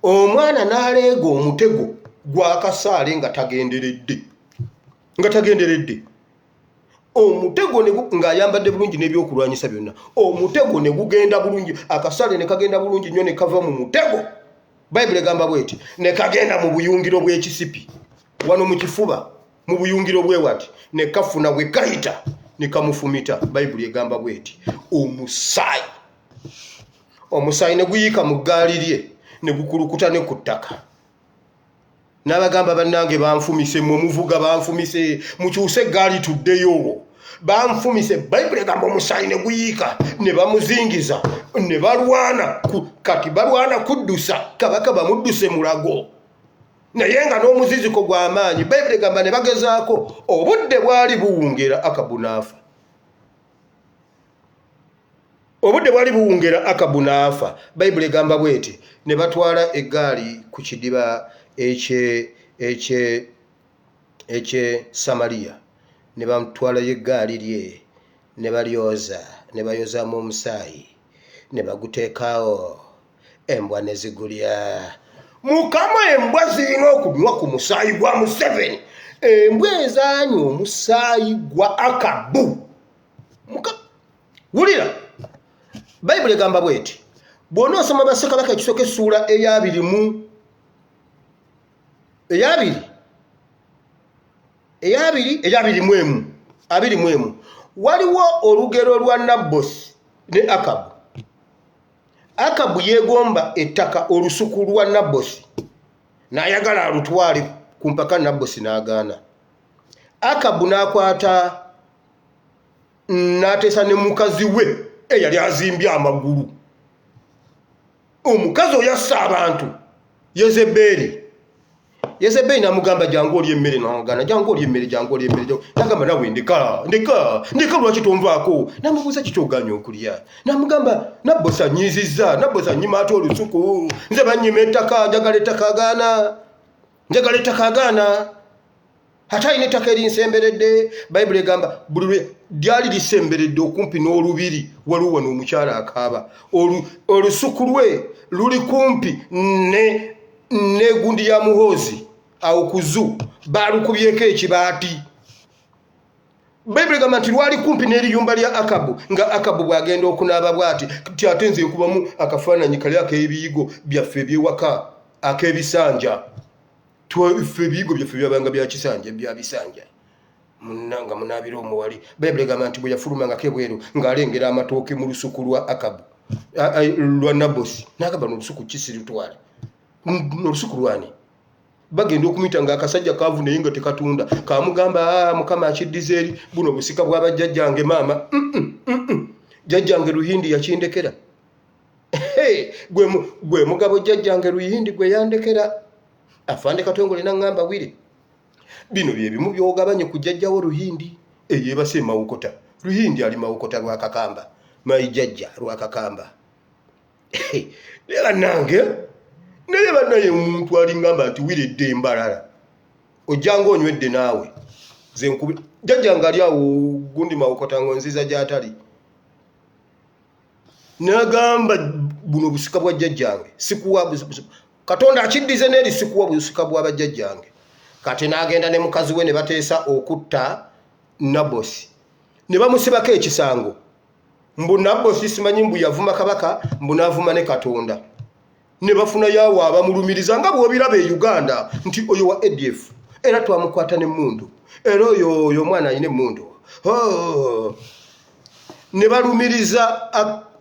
Omwana n'aleega omutego gw'akasaale nga tagenderedde. Omutego ng'ayambadde bulungi n'ebyokulwanyisa byonna. Omutego ne gugenda bulungi. Akasaale ne kagenda bulungi nnyo ne kava mu mutego. Bayibuli egamba bw'eti, ne kagenda mu buyungiro bw'ekisipi. Wano mu kifuba, mu buyungiro bwe wati. Ne kafuna bwe kayita, ne kamufumita. Bayibuli egamba bw'eti, omusaayi ne guyiika mu ggaali lye, ne gukulukuta ne ku ttaka. N'abagamba bannange banfumise, mu omuvuga banfumise, mukyuse eggaali tuddeyo. Banfumise. Bayibuli egamba omusaayi ne guyiika, ne bamuzingiza, ne balwana. Kati balwana kuddusa kabaka bamudduse mulago. Naye nga n'omuziziko gw'amaanyi. Bayibuli egamba ne bagezaako. Obudde bwali buwungera, Akabu n'afa. Bayibuli egamba bw'eti, ne batwala eggaali ku kidiba ekye Samariya. Ne bamutwalayo eggaali lye, ne balyoza, ne bayozaamu omusaayi, ne baguteekaawo. Embwa ne zigulya. Mukama, embwa zirina okunywa ku musaayi gwa Museveni. Embwa ezaanywa omusaayi gwa Akabu. Wulira. Bayibuli egamba bw'eti, bw'onoosoma bassekabaka ekisooka essuula ey'abiri mu emu. Waliwo olugero lwa Nabbosi ne Akabu. Akabu yeegomba ettaka olusuku lwa Nabbosi, n'ayagala alutwale ku mpaka. Nabbosi n'agaana. Akabu n'akwata n'ateesa ne mukazi we eyali azimbye amagulu. Omukazi oyo asse abantu. Yezeberi n'amugamba jangu olye emmere. N'agaana. Jangu olye emmere. N'agamba nawe ndeka lwaki tonvaako? N'amubuuza kikyoganya okulya. N'amugamba Nabbosi anyiizizza. Nabbosi annyima ate olusuku. Nze bannyima ettaka. Njagala ettaka agaana. Ate alina ettaka erinsemberedde. Bayibuli egamba buli lwe lyali lisemberedde okumpi n'olubiri. Waliwo wano omukyala akaaba. Olusuku lwe luli kumpi n'egundi ya muhoozi. Awo kuzu baalukubyeko ekibaati. Bible gamba nti lwali kumpi n'eriyumba lya Akabu nga Akabu bwagenda okunaaba bwati kyatenze kubamu akafaananyi kali ak'ebiyigo byaffe ebyewaka ak'ebisanja twafe ebiyigo byaffe byabanga bya kisanja bya bisanja munanga munabira omuwali. Bible gamba nti bwe yafulumangako ebweru ng'alengera amatooke mu lusuku lwa Akabu lwa Nabosi n'agamba n'olusuku kisirutwale n'olusuku lwani bagenda okumuyita ng'akasajja kaavu naye nga tekatunda kamugamba mukama akiddiza eri buno busika bw'abajjajjange maama jjajjange Luyindi yakindekera gwe mugabo jjajjange Luyindi gwe yandekera afande Katongole n'angamba wire bino bye bimu by'ogabanye ku jjajjawo Luyindi eyeebase Mawokota Luyindi ali Mawokota lwa Kakamba mayijjajja lwa Kakamba era nange naye bannaye omuntu alingamba nti wiredde embalala ojjanga onywedde naawe ze nkubi jjajjanga ali awo gundi Mawokota ngonziza gy'atali n'agamba buno busika bwa jjajjange sikuwa Katonda akiddize n'eri sikuwa busika bwa bajjajjange kati n'agenda ne mukazi we ne bateesa okutta Nabosi ne bamusibako ekisango mbu Nabosi simanyi mbu yavuma kabaka mbu n'avuma ne Katonda ne bafuna yawo abamulumiriza nga bw'obiraba e Uganda nti oyo wa ADF era twamukwata n'emmundu era oyo mwana ayina emmundu ne balumiriza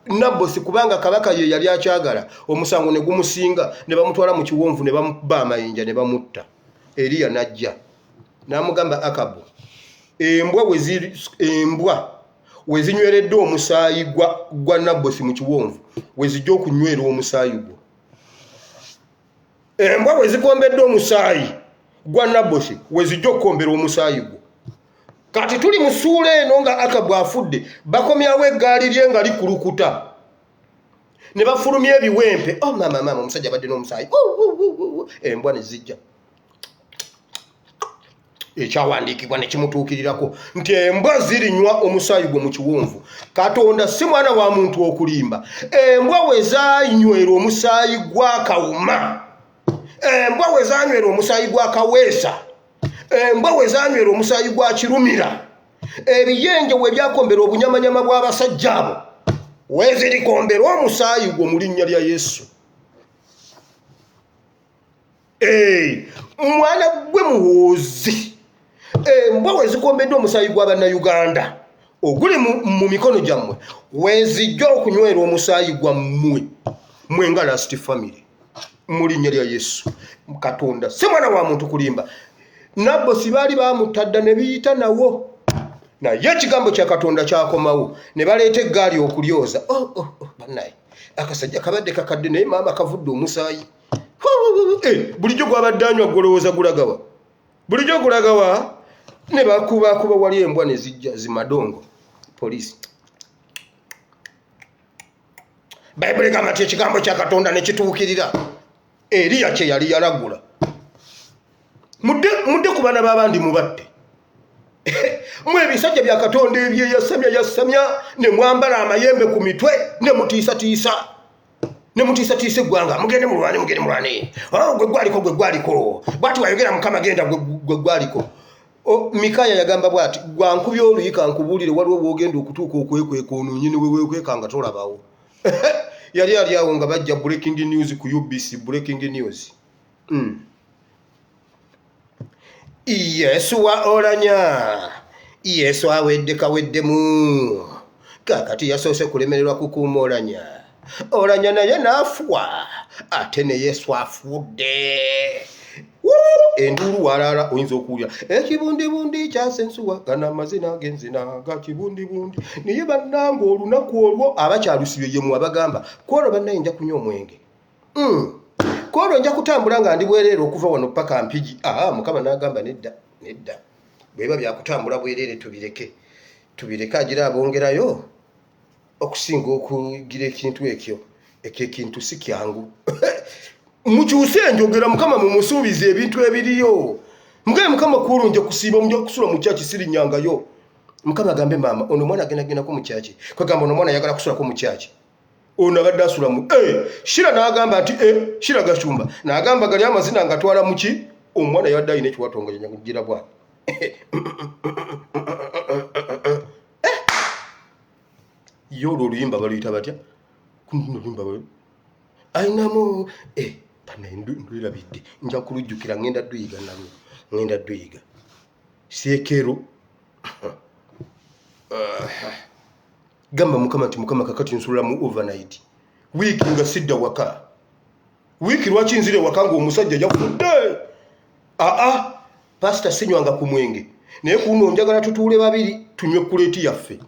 Nabosi kubanga kabaka ye yali akyagala omusango ne gumusinga ne bamutwala mu kiwonvu ne bamuba amayinja ne bamutta. Eriya najja n'amugamba Akabu embwa wezinyweredde omusaayi gwa Nabosi mu kiwonvu wezijja okunywera omusaayi gwo. Embwa wezikombedde omusaayi gwa Nabosi wezijja okukombera omusaayi gwo. Kati tuli musuula eno nga Akabu afudde bakomyawo eggaali lye nga likulukuta ne bafulumya ebiwempe mama omusajja badde n'omusaayi embwa ne zijja ekyawandiikibwa ne kimutuukirirako nti embwa zirinywa omusaayi gwo mu kiwonvu. Katonda si mwana wa muntu okulimba. Embwa wezanywera omusaayi gwa Kawuma, embwa wezanywera omusaayi gwa Kaweesa, embwa wezanywera omusaayi gwa Kirumira, ebiyenje we byakombera obunyamanyama bw'abasajja abo wezirikombera omusaayi gwo mu linnya lya Yesu. Mwana gwe muwoozi. Embwa wezikombedde omusaayi gwa bannayuganda oguli mu mikono gyammwe wezijja okunywera omusaayi gwammwe mwe nga Last Family mu linnya lya Yesu. Katonda si mwana wa muntu kulimba. Nabosi baali bamutadda ne biyita nawo naye ekigambo kya Katonda kyakomawo ne baleeta eggaali okulyoza. Bannaye akasajja kabadde kakadde naye maama kavudde omusaayi. Bulijjo gwabadde anywa golowooza gulagawa bulijjo gulagawa ne bakuba wali embwa ne zijja zimadongo poliisi. Bayibuli egamba nti ekigambo kya Katonda ne kituukirira. Eriya kye yali yalagula mudde ku baana b'abandi mubatte. Mwe ebisajja bya Katonda ebyeyasamya ne mwambala amayembe ku mitwe ne mutiisatiisa eggwanga mugende mulwane gwe gwaliko bwati wayogera Mukama genda gwe gwaliko. Mikaya yagamba bwati gwankubye oluyika nkubuulire waliwo bwogenda okutuuka okwekweka onoonye ne wewekweka nga tolabawo. Yali ali awo nga bajja breaking news ku UBC breaking news. Yesu wa olanya Yesu awedde kaweddemu kakati yasoose kulemererwa kukuuma olanya naye n'afuwa ate ne Yesu afudde. Endulu walala oyinza okuwulira ekibundibundi kyasensuwa gana amazina ag'enzina ga kibundibundi naye bannanga olunaku olwo abakyalusibye ye mwabagamba kwolwo bannaye nja kunywa omwenge kwolwo nja kutambula nga ndi bwereere okuva wano paka Mpigi. Mukama n'agamba nedda bweba byakutambula bwereere tubireke agira abongerayo okusinga okugira ekintu ekyo ekintu si kyangu. Mukyuse enjogera Mukama mumusuubize ebintu ebiriyo. Mugaye Mukama kulunje kusiiba munja kusula mu kyaki siri nyangayo. Mukama agambe mama ono mwana agenda ko mu kyaki. Kwagamba ono mwana yagala kusula ko mu kyaki. Ono abadde asula mu Shira n'agamba ati Shira gashumba n'agamba gali amazina ngatwala muki omwana yadde ayina ekiwatonga nyagira bwa yo oluyimba baluyita batya oluyimba ayinamu bana ndulabidde nja kulujjukira ngenda duyiga nalwo ngenda duyiga siekero gamba mukama nti mukama kakati nsula mu overnight wiiki nga sidda waka wiiki lwaki nzire waka ng'omusajja yafudde pasita sinywanga ku mwenge naye kuno njagala tutuule babiri tunywe kuleeti yaffe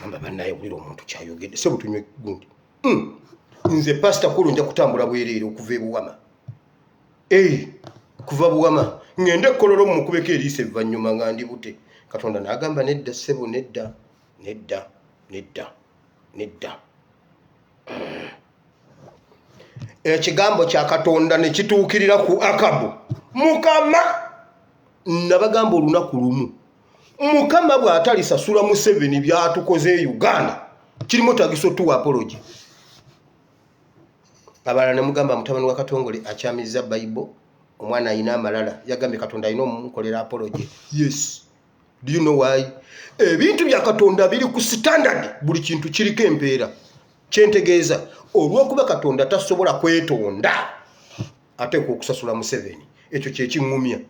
gamba bannaye bulira omuntu kyayogedde sebo tunywe gundi nze pasita kulo nja kutambula bwereere okuva ebuwama kuva buwama ngende ekkololo mukubeko eriisa evvannyuma nga ndi bute Katonda n'agamba nedda ssebo nedda ekigambo kya Katonda ne kituukirira ku Akabu. Mukama nabagamba olunaku lumu Mukama bw'atalisasula Museveni byatukoze Uganda kirimo tagiso tuwa apology. Abala ne mugamba mutabani wa Katongole akyamiza Bible omwana ayina amalala yagambye Katonda ayina omukolera apology. Yes. Do you know why? Ebintu bya Katonda biri ku standard buli kintu kiriko empeera. Kyentegeeza olw'okuba Katonda tasobola kwetonda ate okusasula Museveni ekyo kye kiŋŋumya.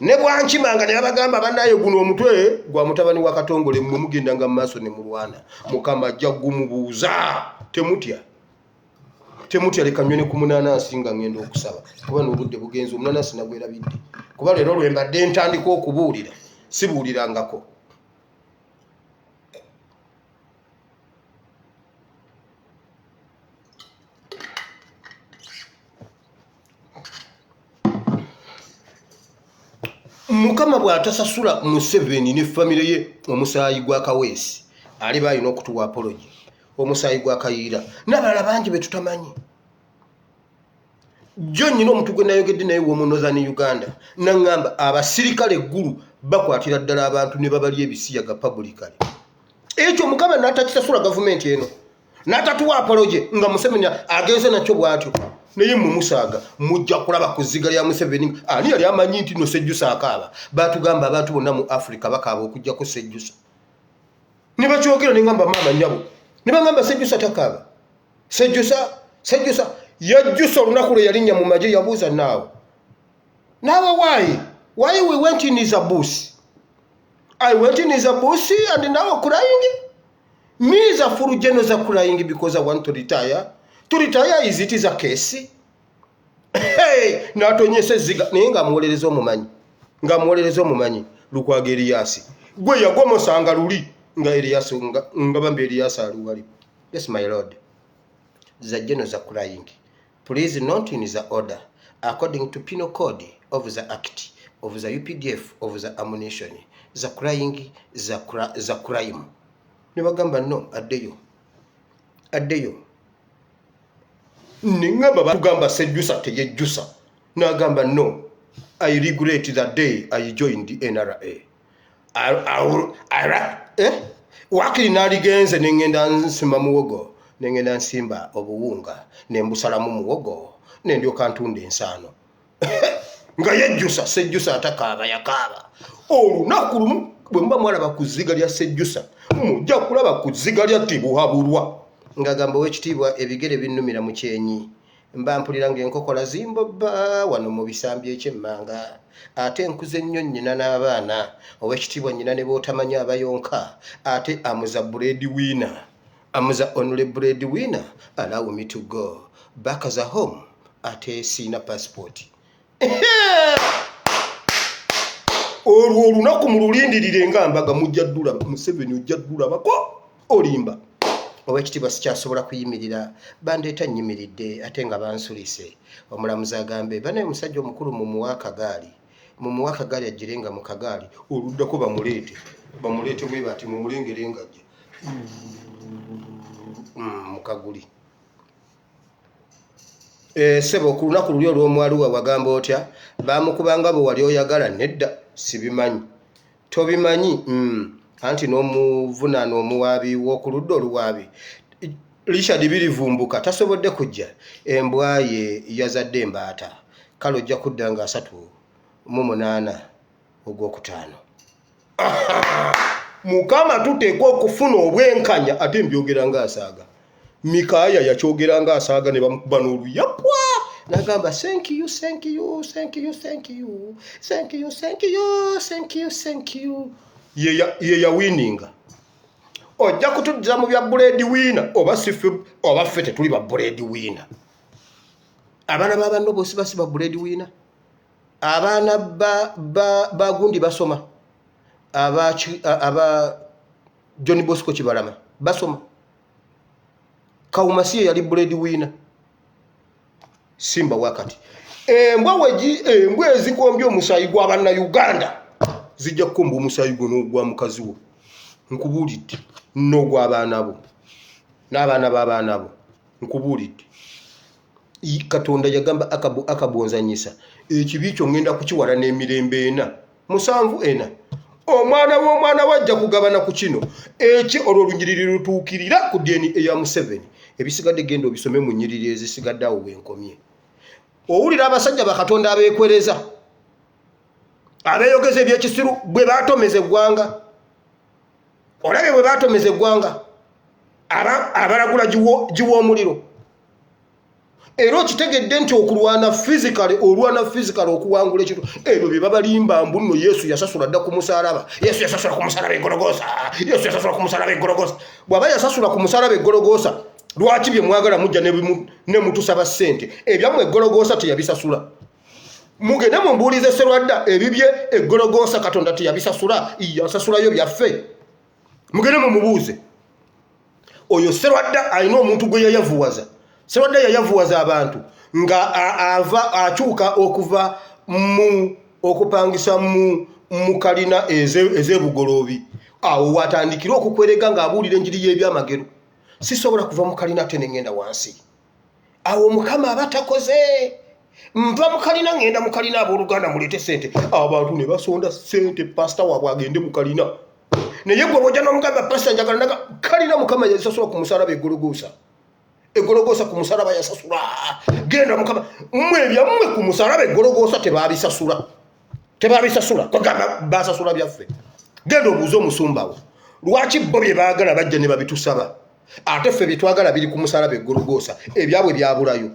Ne bwankimanga ne babagamba bannaye guno omutwe gwa mutabani wa Katongole mmwe mugenda nga maaso ne mulwana Mukama ajja gumubuuza temutya leka nnyone ku munanasi nga ngenda okusaba kuba n'obudde bugenzi omunanasi nagwerabidde kuba leero lwe mbadde ntandika okubuulira sibuulirangako. Mukama bw'atasasula Museveni ne famire ye omusaayi gwa Kaweesi ali balina okutuwa apology omusaayi gwa Kayiira n'abalala bangi be tutamanyi. Jjo nnyina omuntu gwe nayogedde naye w'omu Northern Uganda n'aŋŋamba abasirikale eggulu bakwatira ddala abantu ne babalya ebisiyaga publicly. Ekyo Mukama n'atakisasula gavumenti eno n'atatuwa apology nga Museveni agenze nakyo bw'atyo naye mumusaaga mujja kulaba ku zziga lya Museveni ani yali amanyi nti no Sejjusa akaaba batugamba abantu bonna mu Africa bakaaba okujjako Sejjusa ne bakyogera ne ngamba maama nnyabo ne bagamba Sejjusa takaaba Sejjusa yajjusa olunaku lwe yalinnya mu magye yabuuza naawe why we went in his bush. I went in his bush and now crying. Me is a full general crying because I want to retire. To retire is it is a case. Hey, natonyese ziga ninga muolerezo mumanyi lukwaga Elias gwe yagomo sanga luli nga Elias nga bambe Elias aluwali. Yes my lord, the generals are crying. Please not in the order according to penal code of the act of the UPDF of the ammunition. The crying the crime. Nibagamba no addeyo ningamba bagamba Sejjusa teyejjusa nagamba no I regret the day I joined the NRA. Wakiri naligenze nengenda nsimba muwogo nengenda nsimba obuwunga nembusalamu muwogo nendyoka ntunda ensaano nga yejjusa Sejjusa atakaaba yakaaba olunaku lumu bwe muba mwalaba ku zziga lya Sejjusa mujja kulaba ku zziga lya Tibuhabulwa ngagamba w'ekitiibwa ebigere binnumira mu kyenyi mba mpulira ng'enkokola zimbobba wano mu bisambi eky'emmanga ate nkuze nnyo nnyina n'abaana ow'ekitiibwa nnyina ne b'otamanyi abayonka ate amuza breadwinner amuza only breadwinner allow me to go back as a home ate siina passport. Olwo olunaku mu lulindirire ng'ambaga mujja ddula Museveni ojja ddula bako olimba ow'ekitiibwa sikyasobola kuyimirira bandeeta nnyimiridde ate nga bansulise omulamuzi agambe banaye omusajja omukulu mumuwa akagaali ajjirenga mu kagaali oluddako bamuleete bwe bati mumulengere engajja mu kaguli. Sebo ku lunaku luli olw'omwaluwa wagamba otya bamukubanga bwe wali oyagala nedda sibimanyi tobimanyi anti n'omuvunaana omuwaabi w'oku ludda oluwaabi Richard Birivumbuka tasobodde kujja embwa ye yazadde embaata kale ojja kudda nga 38 ogwokutaano. Mukama tuteekwa okufuna obwenkanya ate mbyogera ng'asaaga. Mikaaya yakyogera ng'asaaga ne bamukuba n'oluyapwa n'agamba thank you thank you thank you thank you thank you thank you thank you thank you ye ya winninga. Ojja kutuddiza mu bya bread winner oba sife oba ffe tetuli ba bread winner. Abaana b'abanno bose basiba bread winner. Abaana bagundi basoma. Aba John Bosco Kibalama basoma. Kawumasiye yali bread winner. Simba wakati embwa ezikombye omusaayi gw'abanna Uganda zijja kukomba omusaayi guno gwa mukazi wo. Nkubuulidde n'ogw'abaana bo n'abaana b'abaana bo. Nkubuulidde Katonda yagamba akabonzanyisa ekibi kyo ngenda kukiwala n'emirembe ena 7 omwana w'omwana wajja kugabana ku kino olwo olunyiriri lutuukirira ku deni eya Museveni. Ebisigadde genda obisome mu nnyiriri ezisigadde awo bwenkomye. Owulira abasajja ba Katonda abeekwereza abeeyogeza ebyekisiru bwe baatomeza eggwanga. Olabye bwe baatomeza eggwanga abalagula giwa omuliro. Era okitegedde nti okulwana physically okuwangula ekiro ebyo bye babalimba mbu nno Yesu yasasula dda ku musalaba. Yesu yasasula ku musalaba e Gologoosa. Yesu yasasula ku musalaba e Gologoosa. Bw'aba yasasula ku musalaba e Gologoosa lwaki bye mwagala mujja ne mutusaba ssente ebyammwe e Gologoosa teyabisasula. Mugende mumbuulize Serwadda ebibye e Gologoosa Katonda teyabisasula yasasulayo byaffe. Mugende mumubuuze oyo Serwadda alina omuntu gwe yayavuwaza. Serwadda yayavuwaza abantu nga akyuka okuva okupangisa mu kalina ez'ebugoloobi. Awo watandikira okukwerega ng'abuulira enjiri y'ebyamagero. Sisobola kuva mu kalina ate ne ngenda wansi. Awo Mukama aba takoze. Nva mu kalina ngenda mu kalina abooluganda muleete ssente. Abantu ne basonda ssente pasita waabwe agende mu kalina. Naye gwe bw'ojja n'omugamba pasita njagala ndaga kalina Mukama yasasula ku musalaba e Gologoosa. E Gologoosa ku musalaba yasasula. Genda Mukama mmwe ebyammwe ku musalaba e Gologoosa tebaabisasula. Kagamba baasasula byaffe. Genda obuuze omusumbawo lwaki bo bye baagala bajja ne babitusaba ate ffe bye twagala biri ku musalaba e Gologoosa ebyabwe byabulayo.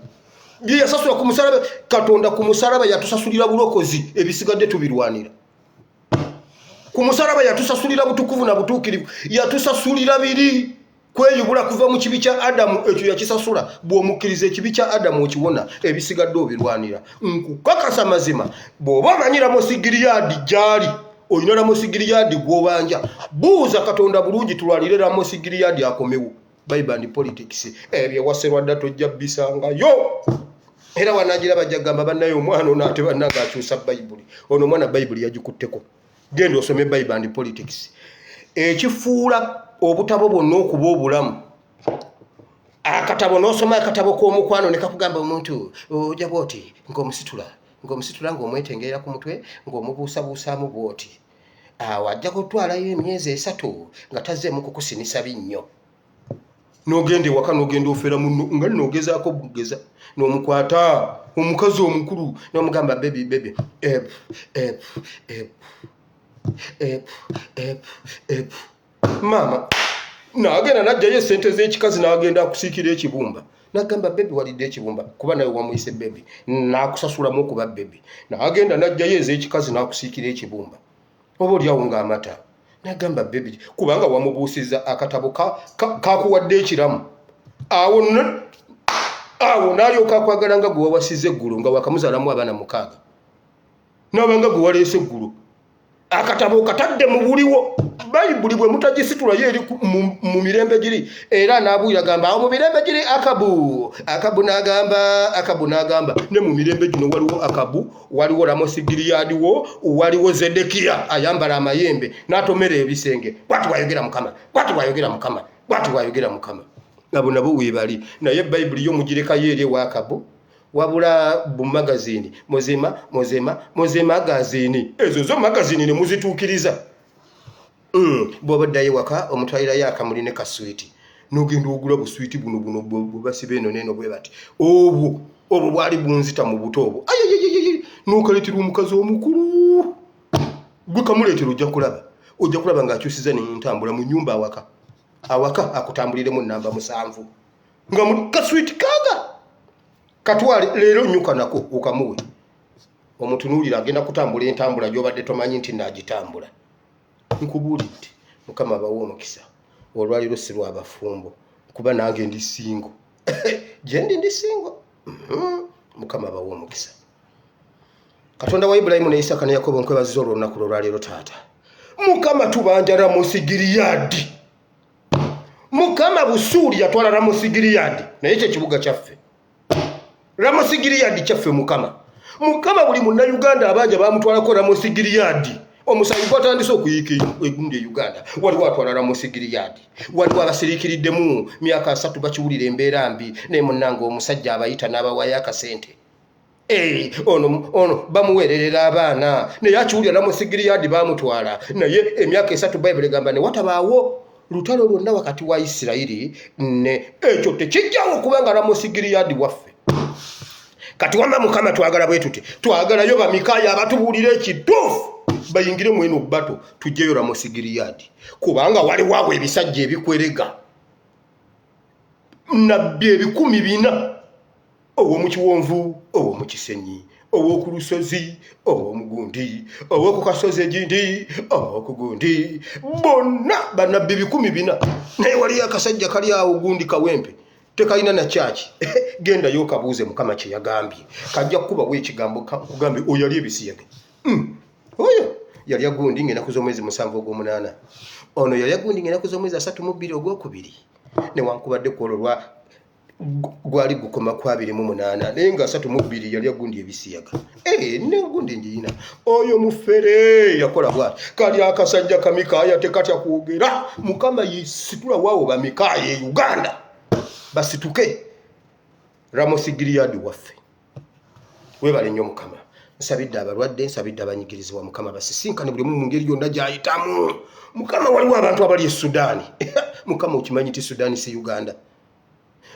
Bye yasasula ku musalaba Katonda ku musalaba yatusasulira bulokozi ebisigadde tubirwanira. Ku musalaba yatusasulira butukuvu na butuukirivu. Yatusasulira biri kweyubula kuva mu kibi kya Adamu ekyo yakisasula. Bw'omukkiriza ekibi kya Adamu okiwona ebisigadde obirwanira. Nkukakasa mazima bw'oba omanyira Mosigiriyadi gyali oyina Ramosigiriyadi gw'obanja buuza Katonda bulungi tulwanire Ramosigiriyadi akomewo. Bible and politics ebyo waserwadda tojja bisangayo. Era wanagira bajja gamba bannayo omwana ono ate bannanga akyusa Bible. Ono omwana Bible yagikutteko. Genda osome Bible and politics. Ekifuula obutabo bwonna okuba obulamu. Akatabo n'osoma akatabo k'omukwano ne kakugamba omuntu ojja bw'oti ng'omusitula ng'omwetengerera ku mutwe ng'omubuusabuusaamu bw'oti. Awo ajja kutwalayo emyezi 3 nga tazzeemu kukusinisa binnyo. N'ogenda ewaka n'ogenda ofeera munno nga n'ogezaako bugeza n'omukwata omukazi omukulu n'omugamba baby mama n'agenda n'ajjayo essente z'ekikazi n'agenda akusiikira ekibumba. N'agamba baby walidde ekibumba kuba nawe wamuyise baby n'akusasulamu okuba baby. N'agenda n'ajjayo ez'ekikazi n'akusiikira ekibumba. Oba oliawo ng'amata. N'agamba baby kubanga wamubuusizza akatabo kakuwadde ekiramu. Awo n'alyoka akwagala nga gwe wawasiza eggulu nga wakamuzaalamu abaana 6. N'abanga gwe waleese eggulu. Akatabo katadde mu buliwo. Bayibuli bwe mutagisitula ye eri mu mirembe giri. Era n'abuulira gamba awo mu mirembe giri Akabu n'agamba ne mu mirembe gino waliwo Akabu, waliwo Ramosigiriyadi waliwo Zedekiya ayambala amayembe n'atomera ebisenge. Bw'ati bw'ayogera Mukama. Abo nabo weebali. Naye Bayibuli yo mugirekayo eri ewa Akabu. Wabula bu magazini moze magazini ezo zo magazini ne muzituukiriza. Bw'obaddayo waka omutwalirayo akamuli ne kaswiti n'ogenda ogula buswiti buno bwe basiba eno n'eno bwe bati obwo bwali bunzita mu buto obwo n'okaleetera omukazi omukulu gwe kamuleetera ojja kulaba ojja kulaba ng'akyusiza n'entambula mu nnyumba awaka akutambuliremu namba 7 nga mu kaswiti kaaga katwale leero nnyuka nako okamuwe omutunuulira agenda kutambula entambula gy'obadde tomanyi nti naagitambula. Nkubuulidde Mukama abawa omukisa olwaliro si lw'abafumbo kuba nange ndi singo gye ndi singo. Mukama abawa omukisa. Katonda wa Ibulayimu ne Isaaka ne Yakobo nkwebaziza olw'olunaku lw'olwaliro taata. Mukama tubanja Ramosi Giliyadi. Mukama Busuuli yatwala Ramosi Giliyadi naye kye kibuga kyaffe. Ramosi Giliyadi kyaffe Mukama. Mukama buli munnayuganda abanja bamutwalako Ramosi Giliyadi. Omusayi gwatandise okuyiika egundi e Uganda waliwo atwala Ramosi Giliyadi. Waliwo abasiriikiriddemu myaka 3 bakiwulira embeera mbi naye munnange omusajja abayita n'abawayo akasente. Ono bamuweererera abaana naye akiwulira Ramosi Giliyadi bamutwala naye emyaka 3 Bayibuli egamba ne watabaawo lutalo lwonna wakati wa Isirayiri ne ekyo tekijjawo kubanga Ramosi Giliyadi waffe. Kati wamba Mukama twagala bwe tuti twagalayo bamikaaya abatubuulira ekituufu bayingire mweno bato tujjeyo Ramosi Giliyadi kubanga waliwo abo ebisajja ebikwerega nabbi 14 ow'omu kiwonvu ow'omu kisenyi ow'oku lusozi ow'omugundi ow'oku kasozi egindi ow'oku gundi bonna bannabbi 14 naye waliyo akasajja kali awo gundi kawempe tekalina na kyaki genda yo kabuuze Mukama kye yagambye kajja kukubawo ekigambo kugambe oyali ebisiyage. Oyo yali agundi ng'enaku z'omwezi 7 ogw'omunaana. Ono yali agundi ng'enaku z'omwezi 32 ogwokubiri newankubadde kwolwo gwali gukoma ku 28 naye nga 32 yali agundi ebisiyaga. Negundi njiyina oyo mufere yakola bwati kali akasajja kamikaaya tekatya kwogera. Mukama yisitula waawo bamikaaya e Uganda basituke. Ramosi Giliyadi waffe webale nnyo Mukama. Nsabidde abalwadde, nsabidde abanyigirizibwa Mukama basisinkane buli mu ngeri yonna gy'ayitamu. Mukama waliwo abantu abali e Sudaani. Mukama okimanyi nti Sudaani si Uganda.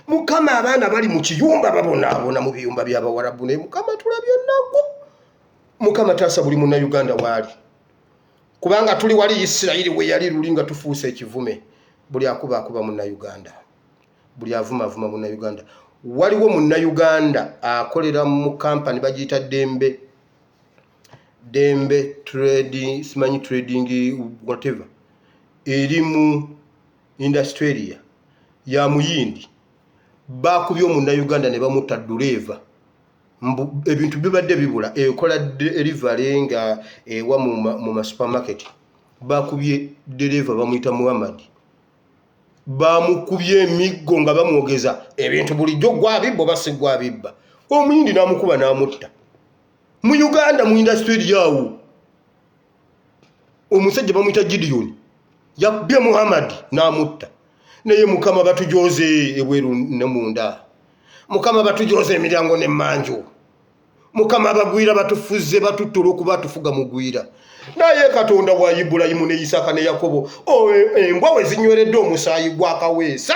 Mukama abaana bali mu kiyumba babonaabona mu biyumba by'Abawarabu naye Mukama tulabye nnaku. Mukama taasa buli munnayuganda waali kubanga tuli wali Isirayiri we yali luli nga tufuuse ekivume. Buli akuba munnayuganda, buli avuma munnayuganda. Waliwo munnayuganda akolera mu kampani bagiyita Dembe Trading, simanyi trading whatever, eri mu industry ya Muyindi. Bakubye omunnayuganda ne bamutta Dureva. Ebintu bibadde bibula ekola delivery nga ewa mu supermarket. Bakubye dereva bamuyita Muhammad. Bamukubye emiggo nga bamwogeza ebintu bulijjo gwabibbo basigwa bibba. Omuyindi namukuba namutta. Mu Uganda mu industry yawo omusajja bamuyita Gideon yabbye Muhammad namutta. Naye Mukama batujoze ebweru ne munda. Mukama batujoze emiryango n'emmanju. Mukama bagwira batufuze batutula okuba tufuga mugwira. Naye Katonda wa Ibulayimu ne Isaaka ne Yakobo embwa we zinyweredde omusaayi gw'akaweesa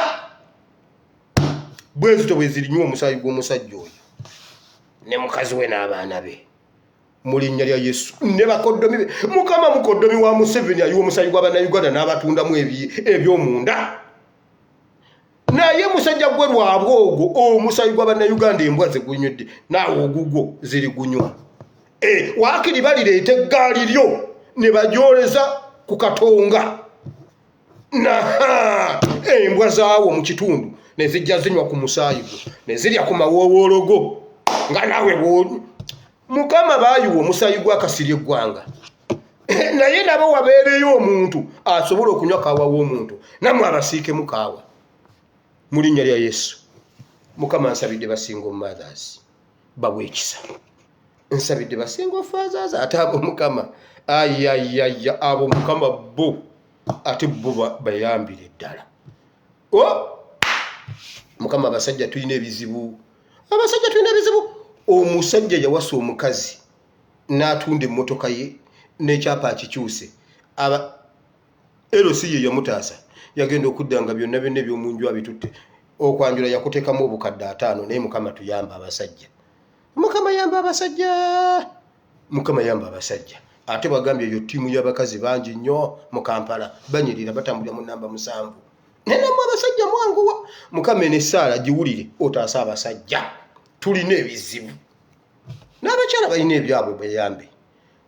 bwezito bwe zirinywa omusaayi gw'omusajja oyo ne mukazi we n'abaana be mu linnya lya Yesu ne bakoddomi be. Mukama mukoddomi wa Museveni ayiwa omusaayi gw'Abannayuganda n'abatundamu eby'omunda. Naye musajja gwe lwabwo ogwo omusaayi gw'Abannayuganda embwa ze gunywedde naawe ogugwo ziri gunywa. Waakiri balireeta eggaali lyo ne bagyoleza ku Katonga. Embwa zaawo mu kitundu ne zijja zinywa ku musaayi gwo ne zirya ku mawoowologo nga naawe Mukama baayiwa omusaayi gw'akasirye eggwanga. Naye nabo wabeereyo omuntu asobola okunywa kaawa w'omuntu namwe abasiikemu kaawa. Mu linnya lya Yesu Mukama nsabidde basinga mothers bawe ekisa. Nsabidde basinga fathers ate abo Mukama ayayaya abo Mukama bo ate bo bayambire ddala. Mukama abasajja tulina ebizibu. Omusajja yawasa omukazi n'atunda emmotoka ye n'ekyapa akikyuse. LC ye yamutaasa yagenda okuddanga byonna by'omunju abitutte. Okwanjula yakuteekamu obukadde 5 naye Mukama tuyamba abasajja. Mukama yamba abasajja. ate bagambye eyo ttiimu y'abakazi bangi nnyo mu Kampala banyirira batambulira mu namba 7 nenamwe abasajja mwanguwa Mukama ene Saala giwulire otaasa abasajja tulina ebizibu n'abakyala balina ebyabwe bweyambe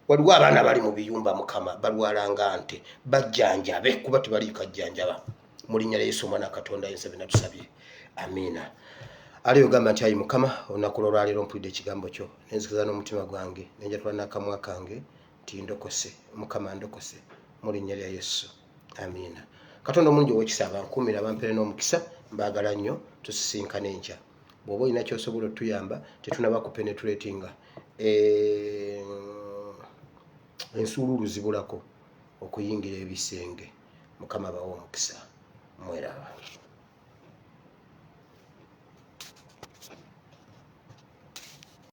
waliwo abaana bali mu biyumba Mukama balwalanga nte bajjanjabe kuba tebali kajjanjaba mu linnya lya Yesu omwana Katonda yense natusabye amiina. Aliyo gamba nti ayi Mukama olunaku lwaleero mpulidde ekigambo kyo nenzikiriza n'omutima gwange nenjatula n'akamwa kange nti ndokose Mukama ndokose mu linnya lya Yesu amiina. Katonda omulungi ow'ekisa abankuumira abampere n'omukisa mbaagala nnyo tusisinkane enkya bw'oba olina ky'osobola otuyamba tetunaba kupenetratinga ensuuluulu zibulako okuyingira ebisenge. Mukama bawe omukisa mweraba.